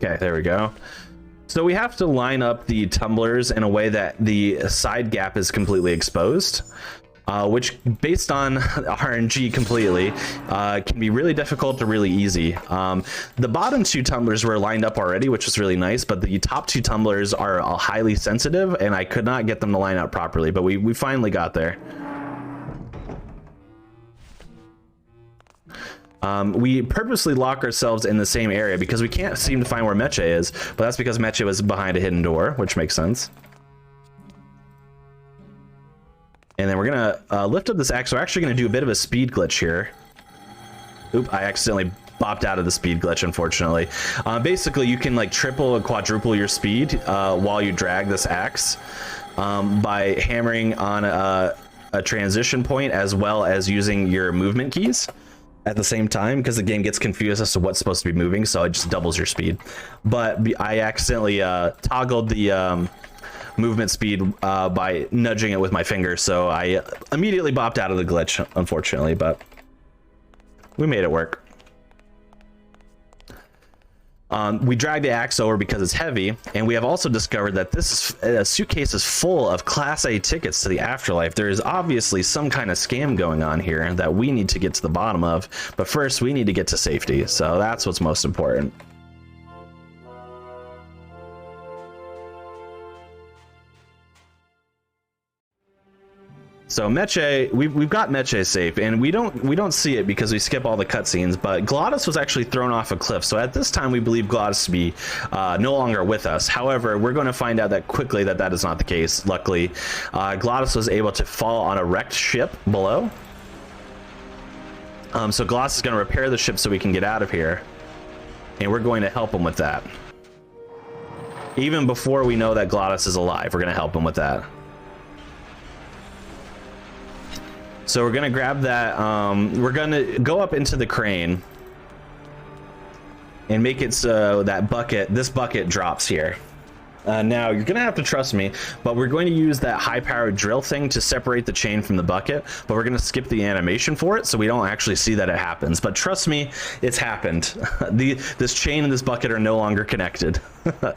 Speaker 2: Okay, there we go. So we have to line up the tumblers in a way that the side gap is completely exposed, which, based on RNG completely, can be really difficult to really easy. The bottom 2 tumblers were lined up already, which was really nice, but the top 2 tumblers are highly sensitive, and I could not get them to line up properly, but we finally got there. We purposely lock ourselves in the same area because we can't seem to find where Meche is, but that's because Meche was behind a hidden door, which makes sense. And then we're gonna lift up this axe. We're actually gonna do a bit of a speed glitch here. Oop, I accidentally bopped out of the speed glitch, unfortunately. Basically, you can like triple or quadruple your speed while you drag this axe by hammering on a transition point as well as using your movement keys at the same time, because the game gets confused as to what's supposed to be moving, so it just doubles your speed. But I accidentally toggled the movement speed by nudging it with my finger, so I immediately bopped out of the glitch, unfortunately, but we made it work. We drag the axe over because it's heavy, and we have also discovered that this suitcase is full of Class A tickets to the afterlife. There is obviously some kind of scam going on here that we need to get to the bottom of, but first we need to get to safety, so that's what's most important. So Meche, we've got Meche safe, and we don't see it because we skip all the cutscenes. But Glottis was actually thrown off a cliff, so at this time we believe Glottis to be no longer with us. However, we're going to find out that quickly that is not the case. Luckily, Glottis was able to fall on a wrecked ship below. So Glottis is going to repair the ship so we can get out of here, and we're going to help him with that. Even before we know that Glottis is alive, we're going to help him with that. So we're gonna grab that, we're gonna go up into the crane and make it so that this bucket drops here. Now you're gonna have to trust me, but we're going to use that high-powered drill thing to separate the chain from the bucket, but we're gonna skip the animation for it so we don't actually see that it happens. But trust me, it's happened. This chain and this bucket are no longer connected. But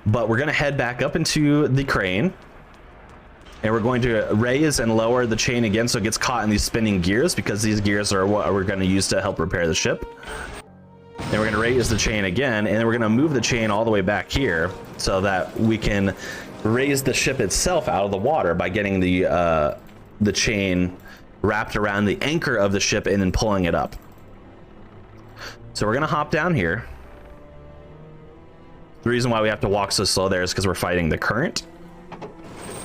Speaker 2: we're gonna head back up into the crane, and we're going to raise and lower the chain again so it gets caught in these spinning gears, because these gears are what we're going to use to help repair the ship. Then we're going to raise the chain again, and then we're going to move the chain all the way back here so that we can raise the ship itself out of the water by getting the chain wrapped around the anchor of the ship and then pulling it up. So we're going to hop down here. The reason why we have to walk so slow there is because we're fighting the current.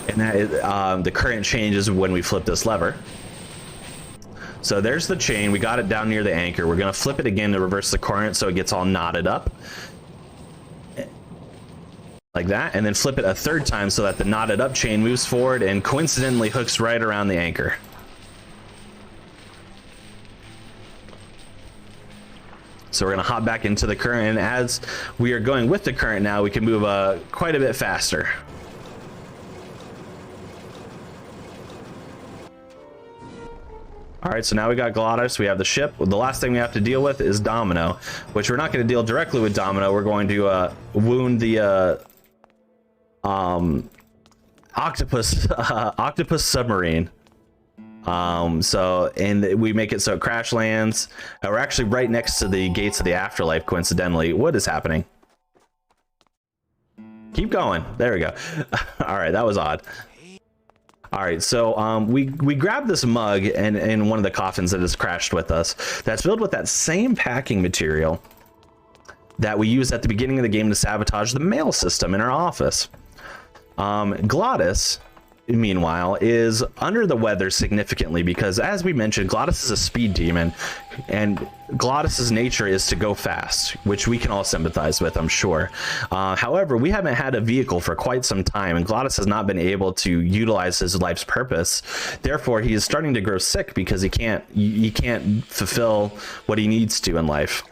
Speaker 2: And that is, the current changes when we flip this lever. So there's the chain. We got it down near the anchor. We're going to flip it again to reverse the current so it gets all knotted up. Like that. And then flip it a third time so that the knotted up chain moves forward and coincidentally hooks right around the anchor. So we're going to hop back into the current. And as we are going with the current now, we can move quite a bit faster. All right, so now we got Glottis, we have the ship. The last thing we have to deal with is Domino, which we're not going to deal directly with Domino. We're going to wound the octopus submarine. And we make it so it crash lands. We're actually right next to the gates of the afterlife, coincidentally. What is happening? Keep going. There we go. All right, that was odd. All right, so we grabbed this mug in one of the coffins that has crashed with us. That's filled with that same packing material that we used at the beginning of the game to sabotage the mail system in our office. Glottis, meanwhile, is under the weather significantly because, as we mentioned, Glottis is a speed demon, and Glottis's nature is to go fast, which we can all sympathize with, I'm sure. However, we haven't had a vehicle for quite some time, and Glottis has not been able to utilize his life's purpose. Therefore, he is starting to grow sick because he can't fulfill what he needs to in life.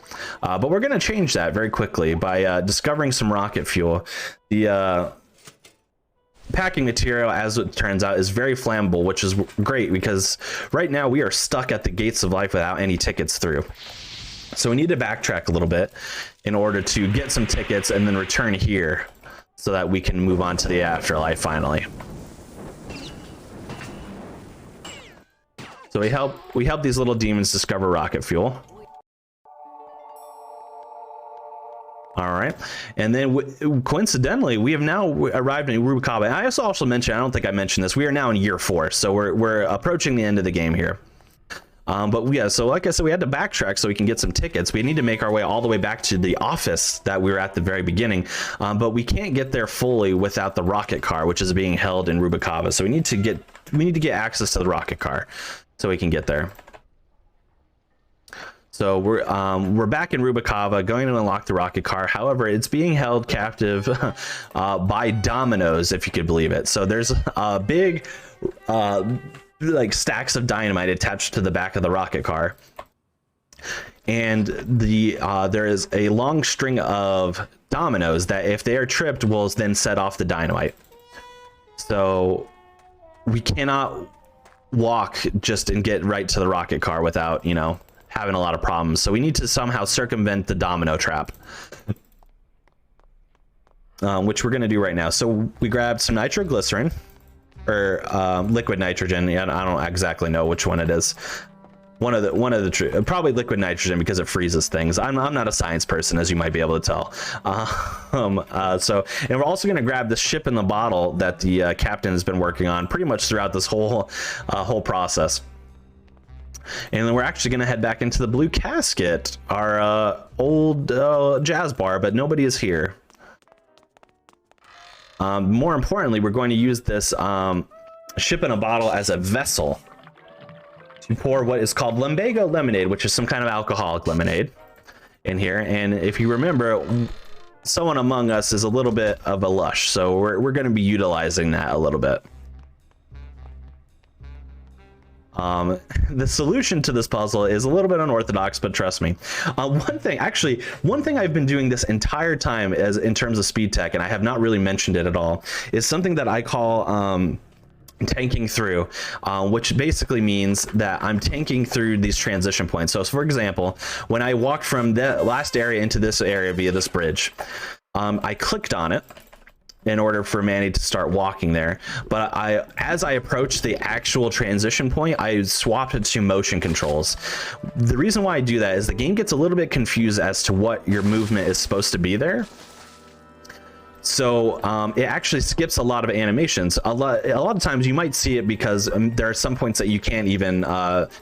Speaker 2: But we're going to change that very quickly by discovering some rocket fuel. The packing material, as it turns out, is very flammable, which is great because right now we are stuck at the gates of life without any tickets through. So we need to backtrack a little bit in order to get some tickets and then return here so that we can move on to the afterlife finally. So we help these little demons discover rocket fuel. All right, and then coincidentally, we have now arrived in Urukaba. I also mentioned, I don't think I mentioned this, we are now in year 4, so we're approaching the end of the game here. But yeah, so like I said, we had to backtrack so we can get some tickets. We need to make our way all the way back to the office that we were at the very beginning, but we can't get there fully without the rocket car, which is being held in Rubikava. So we need to get access to the rocket car so we can get there. So we're back in Rubikava, going to unlock the rocket car. However, it's being held captive by dominoes, if you could believe it. So there's a big like stacks of dynamite attached to the back of the rocket car, and there is a long string of dominoes that, if they are tripped, will then set off the dynamite. So we cannot walk just and get right to the rocket car without, you know, having a lot of problems. So we need to somehow circumvent the domino trap, which we're going to do right now. So we grabbed some nitroglycerin, or liquid nitrogen. Yeah, I don't exactly know which one it is. One of the probably liquid nitrogen, because it freezes things. I'm not a science person, as you might be able to tell. So, and we're also going to grab the ship in the bottle that the captain has been working on pretty much throughout this whole process. And then we're actually going to head back into the Blue Casket, our old jazz bar, but nobody is here. More importantly, we're going to use this ship in a bottle as a vessel to pour what is called lumbago lemonade, which is some kind of alcoholic lemonade in here. And if you remember, someone among us is a little bit of a lush, so we're going to be utilizing that a little bit. The solution to this puzzle is a little bit unorthodox, but trust me. One thing I've been doing this entire time in terms of speed tech, and I have not really mentioned it at all, is something that I call tanking through, which basically means that I'm tanking through these transition points. So for example, when I walked from the last area into this area via this bridge, I clicked on it in order for Manny to start walking there, but as I approached the actual transition point, I swapped it to motion controls. The reason why I do that is the game gets a little bit confused as to what your movement is supposed to be there. So it actually skips a lot of animations. A lot of times you might see it because there are some points that you can't even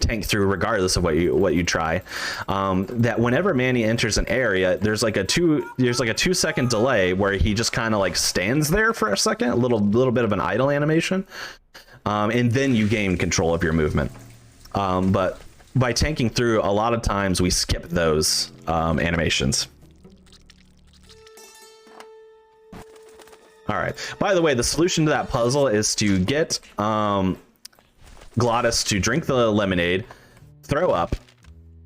Speaker 2: tank through regardless of what you try. That whenever Manny enters an area, there's like a 2-second delay where he just kind of like stands there for a second, a little bit of an idle animation, and then you gain control of your movement. But by tanking through, a lot of times we skip those animations. All right. By the way, the solution to that puzzle is to get Glottis to drink the lemonade, throw up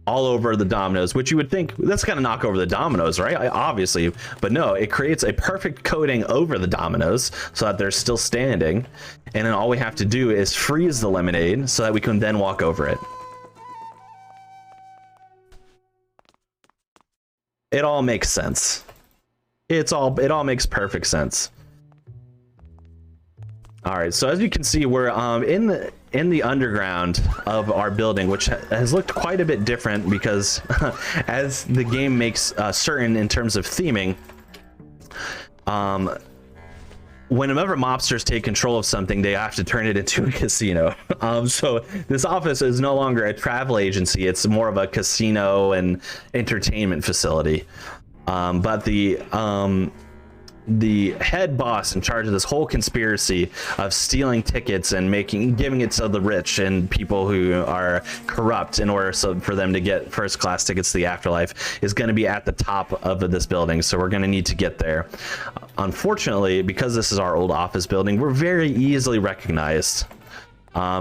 Speaker 2: all over the dominoes, which you would think that's gonna knock over the dominoes, right? Obviously, but no, it creates a perfect coating over the dominoes so that they're still standing. And then all we have to do is freeze the lemonade so that we can then walk over it. It all makes sense. It all makes perfect sense. All right, so as you can see, we're in the underground of our building, which has looked quite a bit different because as the game makes certain in terms of theming, whenever mobsters take control of something, they have to turn it into a casino. So this office is no longer a travel agency; it's more of a casino and entertainment facility. But the head boss in charge of this whole conspiracy of stealing tickets and giving it to the rich and people who are corrupt in order for them to get first class tickets to the afterlife is going to be at the top of this building. So we're going to need to get there. Unfortunately, because this is our old office building, we're very easily recognized.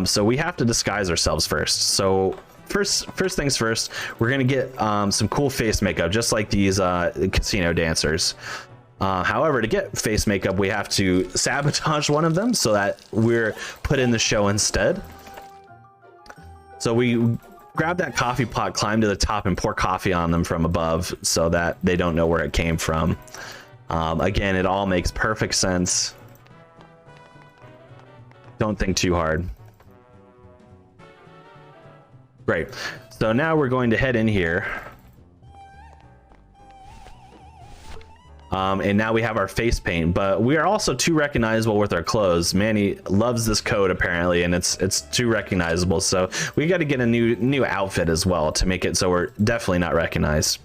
Speaker 2: So we have to disguise ourselves first. So first things first, we're going to get some cool face makeup, just like these casino dancers. However, to get face makeup, we have to sabotage one of them so that we're put in the show instead. So we grab that coffee pot, climb to the top, and pour coffee on them from above so that they don't know where it came from. Again, it all makes perfect sense. Don't think too hard. Great. So now we're going to head in here. And now we have our face paint, but we are also too recognizable with our clothes. Manny loves this coat apparently, and it's too recognizable. So we got to get a new outfit as well to make it so we're definitely not recognized.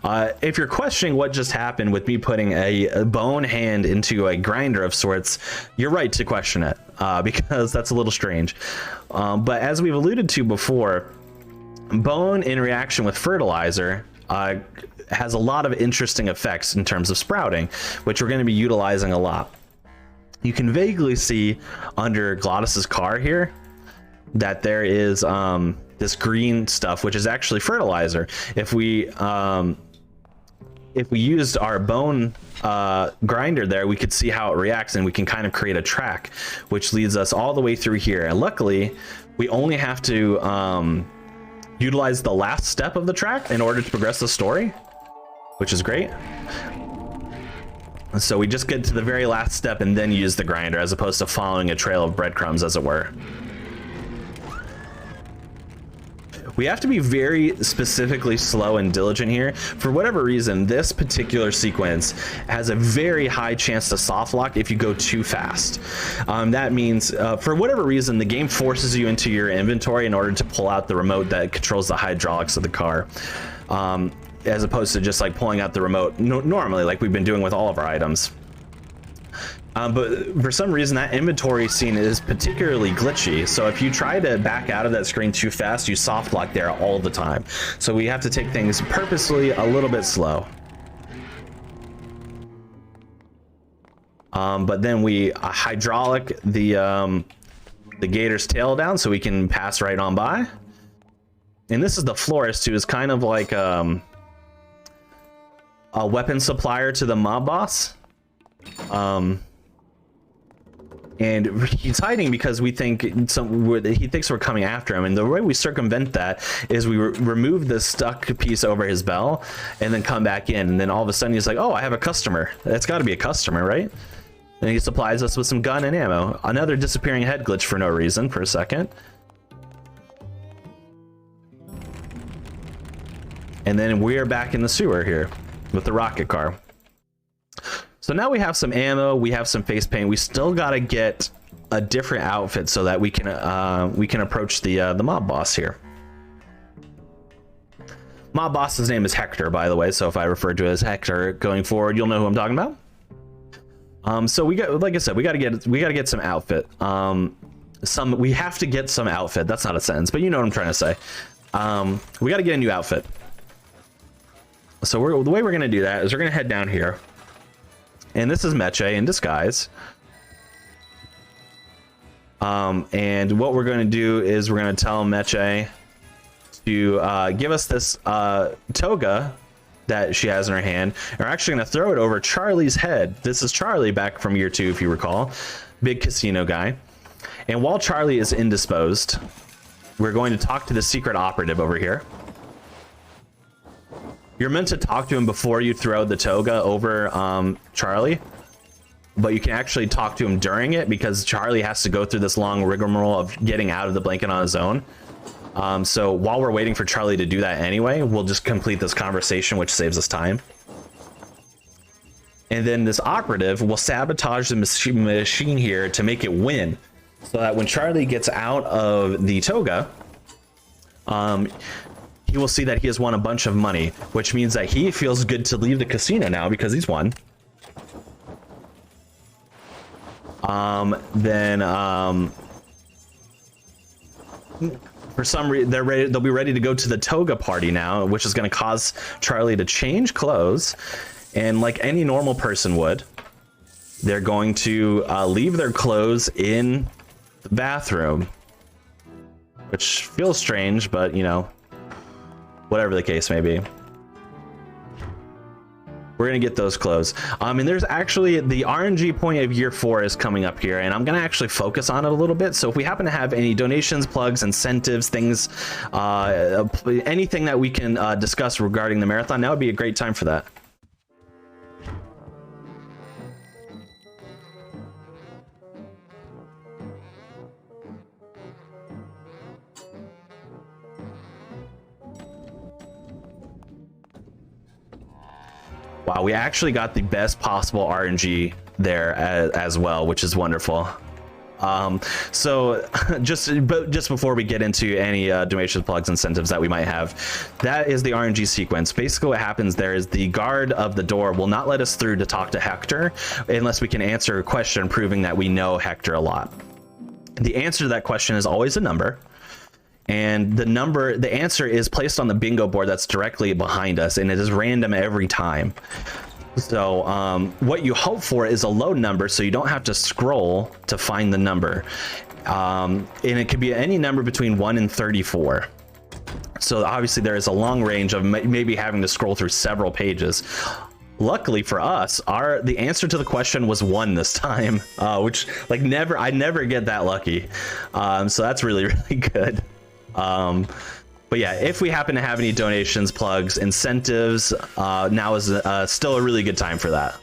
Speaker 2: If you're questioning what just happened with me putting a bone hand into a grinder of sorts, you're right to question it, because that's a little strange. But as we've alluded to before, bone in reaction with fertilizer has a lot of interesting effects in terms of sprouting, which we're going to be utilizing a lot. You can vaguely see under Glottis's car here that there is this green stuff, which is actually fertilizer. If we used our bone grinder there, we could see how it reacts, and we can kind of create a track which leads us all the way through here. And luckily we only have to utilize the last step of the track in order to progress the story, which is great. So we just get to the very last step and then use the grinder, as opposed to following a trail of breadcrumbs, as it were. We have to be very specifically slow and diligent here. For whatever reason, this particular sequence has a very high chance to soft lock if you go too fast. That means, for whatever reason, the game forces you into your inventory in order to pull out the remote that controls the hydraulics of the car, as opposed to just like pulling out the remote normally, like we've been doing with all of our items. But for some reason, that inventory scene is particularly glitchy. So if you try to back out of that screen too fast, you soft lock there all the time. So we have to take things purposely a little bit slow. But then we hydraulic the gator's tail down so we can pass right on by. And this is the florist, who is kind of like a weapon supplier to the mob boss. And he's hiding because we think he thinks we're coming after him. And the way we circumvent that is we remove the stuck piece over his bell and then come back in. And then all of a sudden he's like, oh, I have a customer. That's got to be a customer, right? And he supplies us with some gun and ammo. Another disappearing head glitch for no reason for a second. And then we're back in the sewer here with the rocket car. So now we have some ammo, we have some face paint. We still got to get a different outfit so that we can approach the mob boss here. Mob boss's name is Hector, by the way. So if I refer to it as Hector going forward, you'll know who I'm talking about. So we got, like I said, we got to get some outfit. We have to get some outfit. That's not a sentence, but you know what I'm trying to say. We got to get a new outfit. So the way we're going to do that is we're going to head down here. And this is Meche in disguise. And what we're going to do is we're going to tell Meche to give us this toga that she has in her hand. And we're actually going to throw it over Charlie's head. This is Charlie back from year 2, if you recall. Big casino guy. And while Charlie is indisposed, we're going to talk to the secret operative over here. You're meant to talk to him before you throw the toga over Charlie, but you can actually talk to him during it because Charlie has to go through this long rigmarole of getting out of the blanket on his own. So while we're waiting for Charlie to do that anyway, we'll just complete this conversation, which saves us time. And then this operative will sabotage the machine here to make it win, so that when Charlie gets out of the toga, he will see that he has won a bunch of money, which means that he feels good to leave the casino now because he's won. For some reason, they'll be ready to go to the toga party now, which is going to cause Charlie to change clothes. And like any normal person would, they're going to leave their clothes in the bathroom, which feels strange, but you know, whatever the case may be, we're gonna get those clothes. And there's actually the RNG point of year 4 is coming up here, and I'm gonna actually focus on it a little bit. So if we happen to have any donations, plugs, incentives, things, anything that we can discuss regarding the marathon, that would be a great time for that. Wow, we actually got the best possible RNG there as well, which is wonderful. So just before we get into any donation plugs incentives that we might have, that is the RNG sequence. Basically what happens there is the guard of the door will not let us through to talk to Hector unless we can answer a question proving that we know Hector a lot. The answer to that question is always a number, and the answer is placed on the bingo board that's directly behind us, and it is random every time. So what you hope for is a low number so you don't have to scroll to find the number. And it could be any number between 1 and 34. So obviously there is a long range of maybe having to scroll through several pages. Luckily for us, the answer to the question was 1 this time, which like I never get that lucky. So that's really, really good. But yeah, if we happen to have any donations, plugs, incentives, now is still a really good time for that.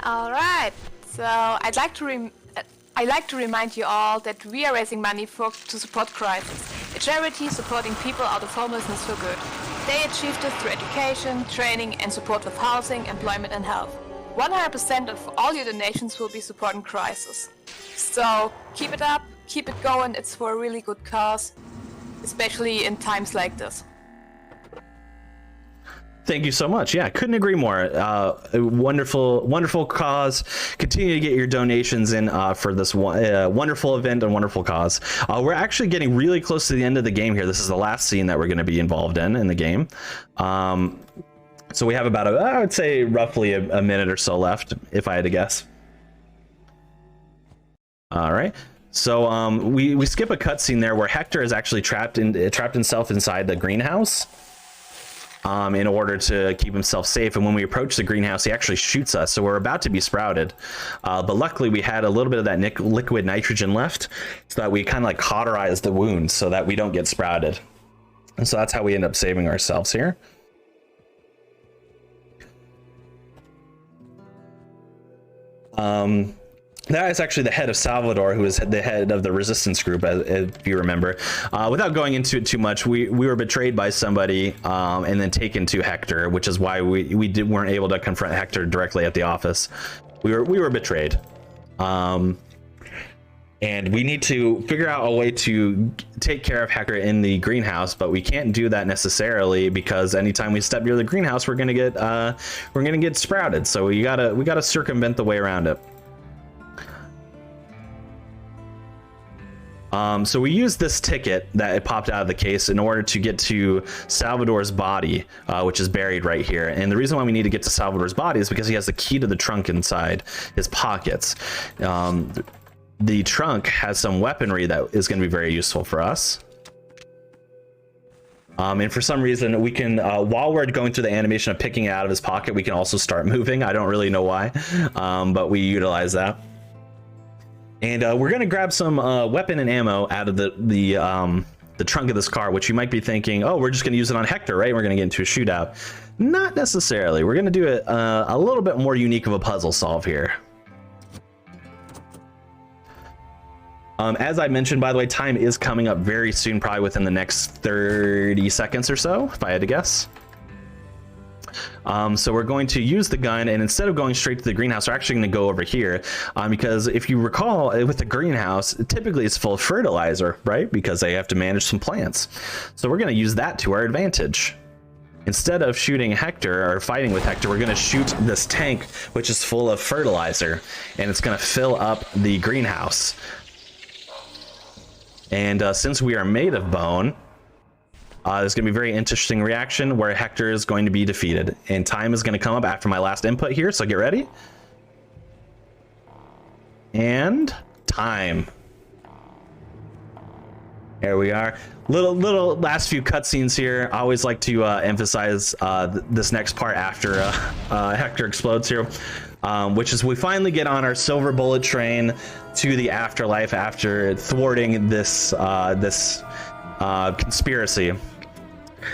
Speaker 1: All right. So I'd like to remind you all that we are raising money to support Crisis, a charity supporting people out of homelessness for good. They achieve this through education, training, and support with housing, employment, and health. 100% of all your donations will be supporting Crisis. So keep it up, keep it going. It's for a really good cause, especially in times like this.
Speaker 2: Thank you so much. Yeah, couldn't agree more. A wonderful cause. Continue to get your donations in for this wonderful event and wonderful cause. We're actually getting really close to the end of the game here. This is the last scene that we're going to be involved in the game. So we have about, I would say, roughly a minute or so left, if I had to guess. All right. So we skip a cutscene there where Hector is actually trapped himself inside the greenhouse in order to keep himself safe. And when we approach the greenhouse, he actually shoots us. So we're about to be sprouted. But luckily we had a little bit of that liquid nitrogen left so that we kind of like cauterize the wound so that we don't get sprouted. And so that's how we end up saving ourselves here. That is actually the head of Salvador, who is the head of the resistance group, if you remember. Without going into it too much, we were betrayed by somebody and then taken to Hector, which is why we weren't able to confront Hector directly at the office. We were betrayed. And we need to figure out a way to take care of Hector in the greenhouse, but we can't do that necessarily because anytime we step near the greenhouse, we're gonna get sprouted. So we gotta circumvent the way around it. So we used this ticket that it popped out of the case in order to get to Salvador's body, which is buried right here. And the reason why we need to get to Salvador's body is because he has the key to the trunk inside his pockets. The trunk has some weaponry that is going to be very useful for us. And for some reason we can, while we're going through the animation of picking it out of his pocket, we can also start moving. I don't really know why, but we utilize that. And we're going to grab some weapon and ammo out of the trunk of this car, which you might be thinking, oh, we're just going to use it on Hector, right? We're going to get into a shootout. Not necessarily. We're going to do it a little bit more unique of a puzzle solve here. As I mentioned, by the way, time is coming up very soon, probably within the next 30 seconds or so, if I had to guess. So we're going to use the gun, and instead of going straight to the greenhouse, we're actually going to go over here because if you recall, with the greenhouse, typically it's full of fertilizer, right? Because they have to manage some plants. So we're going to use that to our advantage. Instead of shooting Hector or fighting with Hector, we're going to shoot this tank, which is full of fertilizer, and it's going to fill up the greenhouse. And since we are made of bone, there's going to be a very interesting reaction where Hector is going to be defeated. And time is going to come up after my last input here, so get ready. And time. There we are. Little last few cutscenes here. I always like to emphasize this next part after Hector explodes here, which is we finally get on our silver bullet train to the afterlife after thwarting this conspiracy.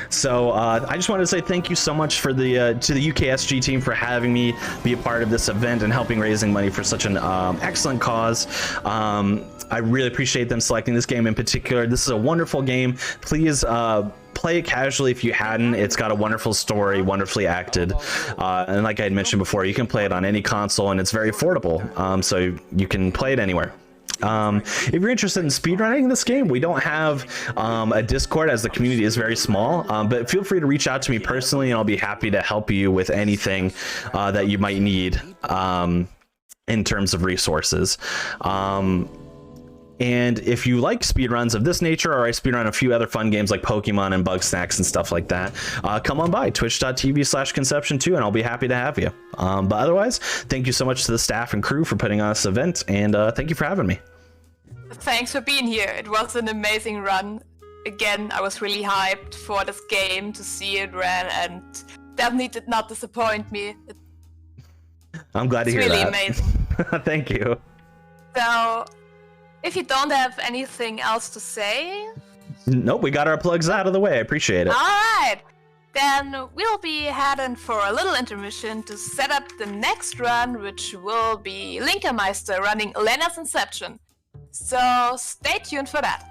Speaker 2: So I just wanted to say thank you so much for the to the UKSG team for having me be a part of this event and helping raising money for such an excellent cause. I really appreciate them selecting this game in particular. This is a wonderful game. Please play it casually if you hadn't. It's got a wonderful story, wonderfully acted, and like I had mentioned before, you can play it on any console, and it's very affordable, so you can play it anywhere. If you're interested in speedrunning this game, we don't have a Discord, as the community is very small, but feel free to reach out to me personally, and I'll be happy to help you with anything that you might need in terms of resources. And if you like speedruns of this nature, or I speedrun a few other fun games like Pokemon and Bug Snacks and stuff like that, come on by twitch.tv/conception2, and I'll be happy to have you. But otherwise, thank you so much to the staff and crew for putting on this event, and thank you for having me.
Speaker 1: Thanks for being here. It was an amazing run. Again, I was really hyped for this game to see it run, and definitely did not disappoint me.
Speaker 2: I'm glad to hear
Speaker 1: that.
Speaker 2: It's really amazing. Thank you.
Speaker 1: So, if you don't have anything else to say...
Speaker 2: Nope, we got our plugs out of the way. I appreciate it.
Speaker 1: Alright! Then we'll be heading for a little intermission to set up the next run, which will be Linkermeister running Lena's Inception. So stay tuned for that.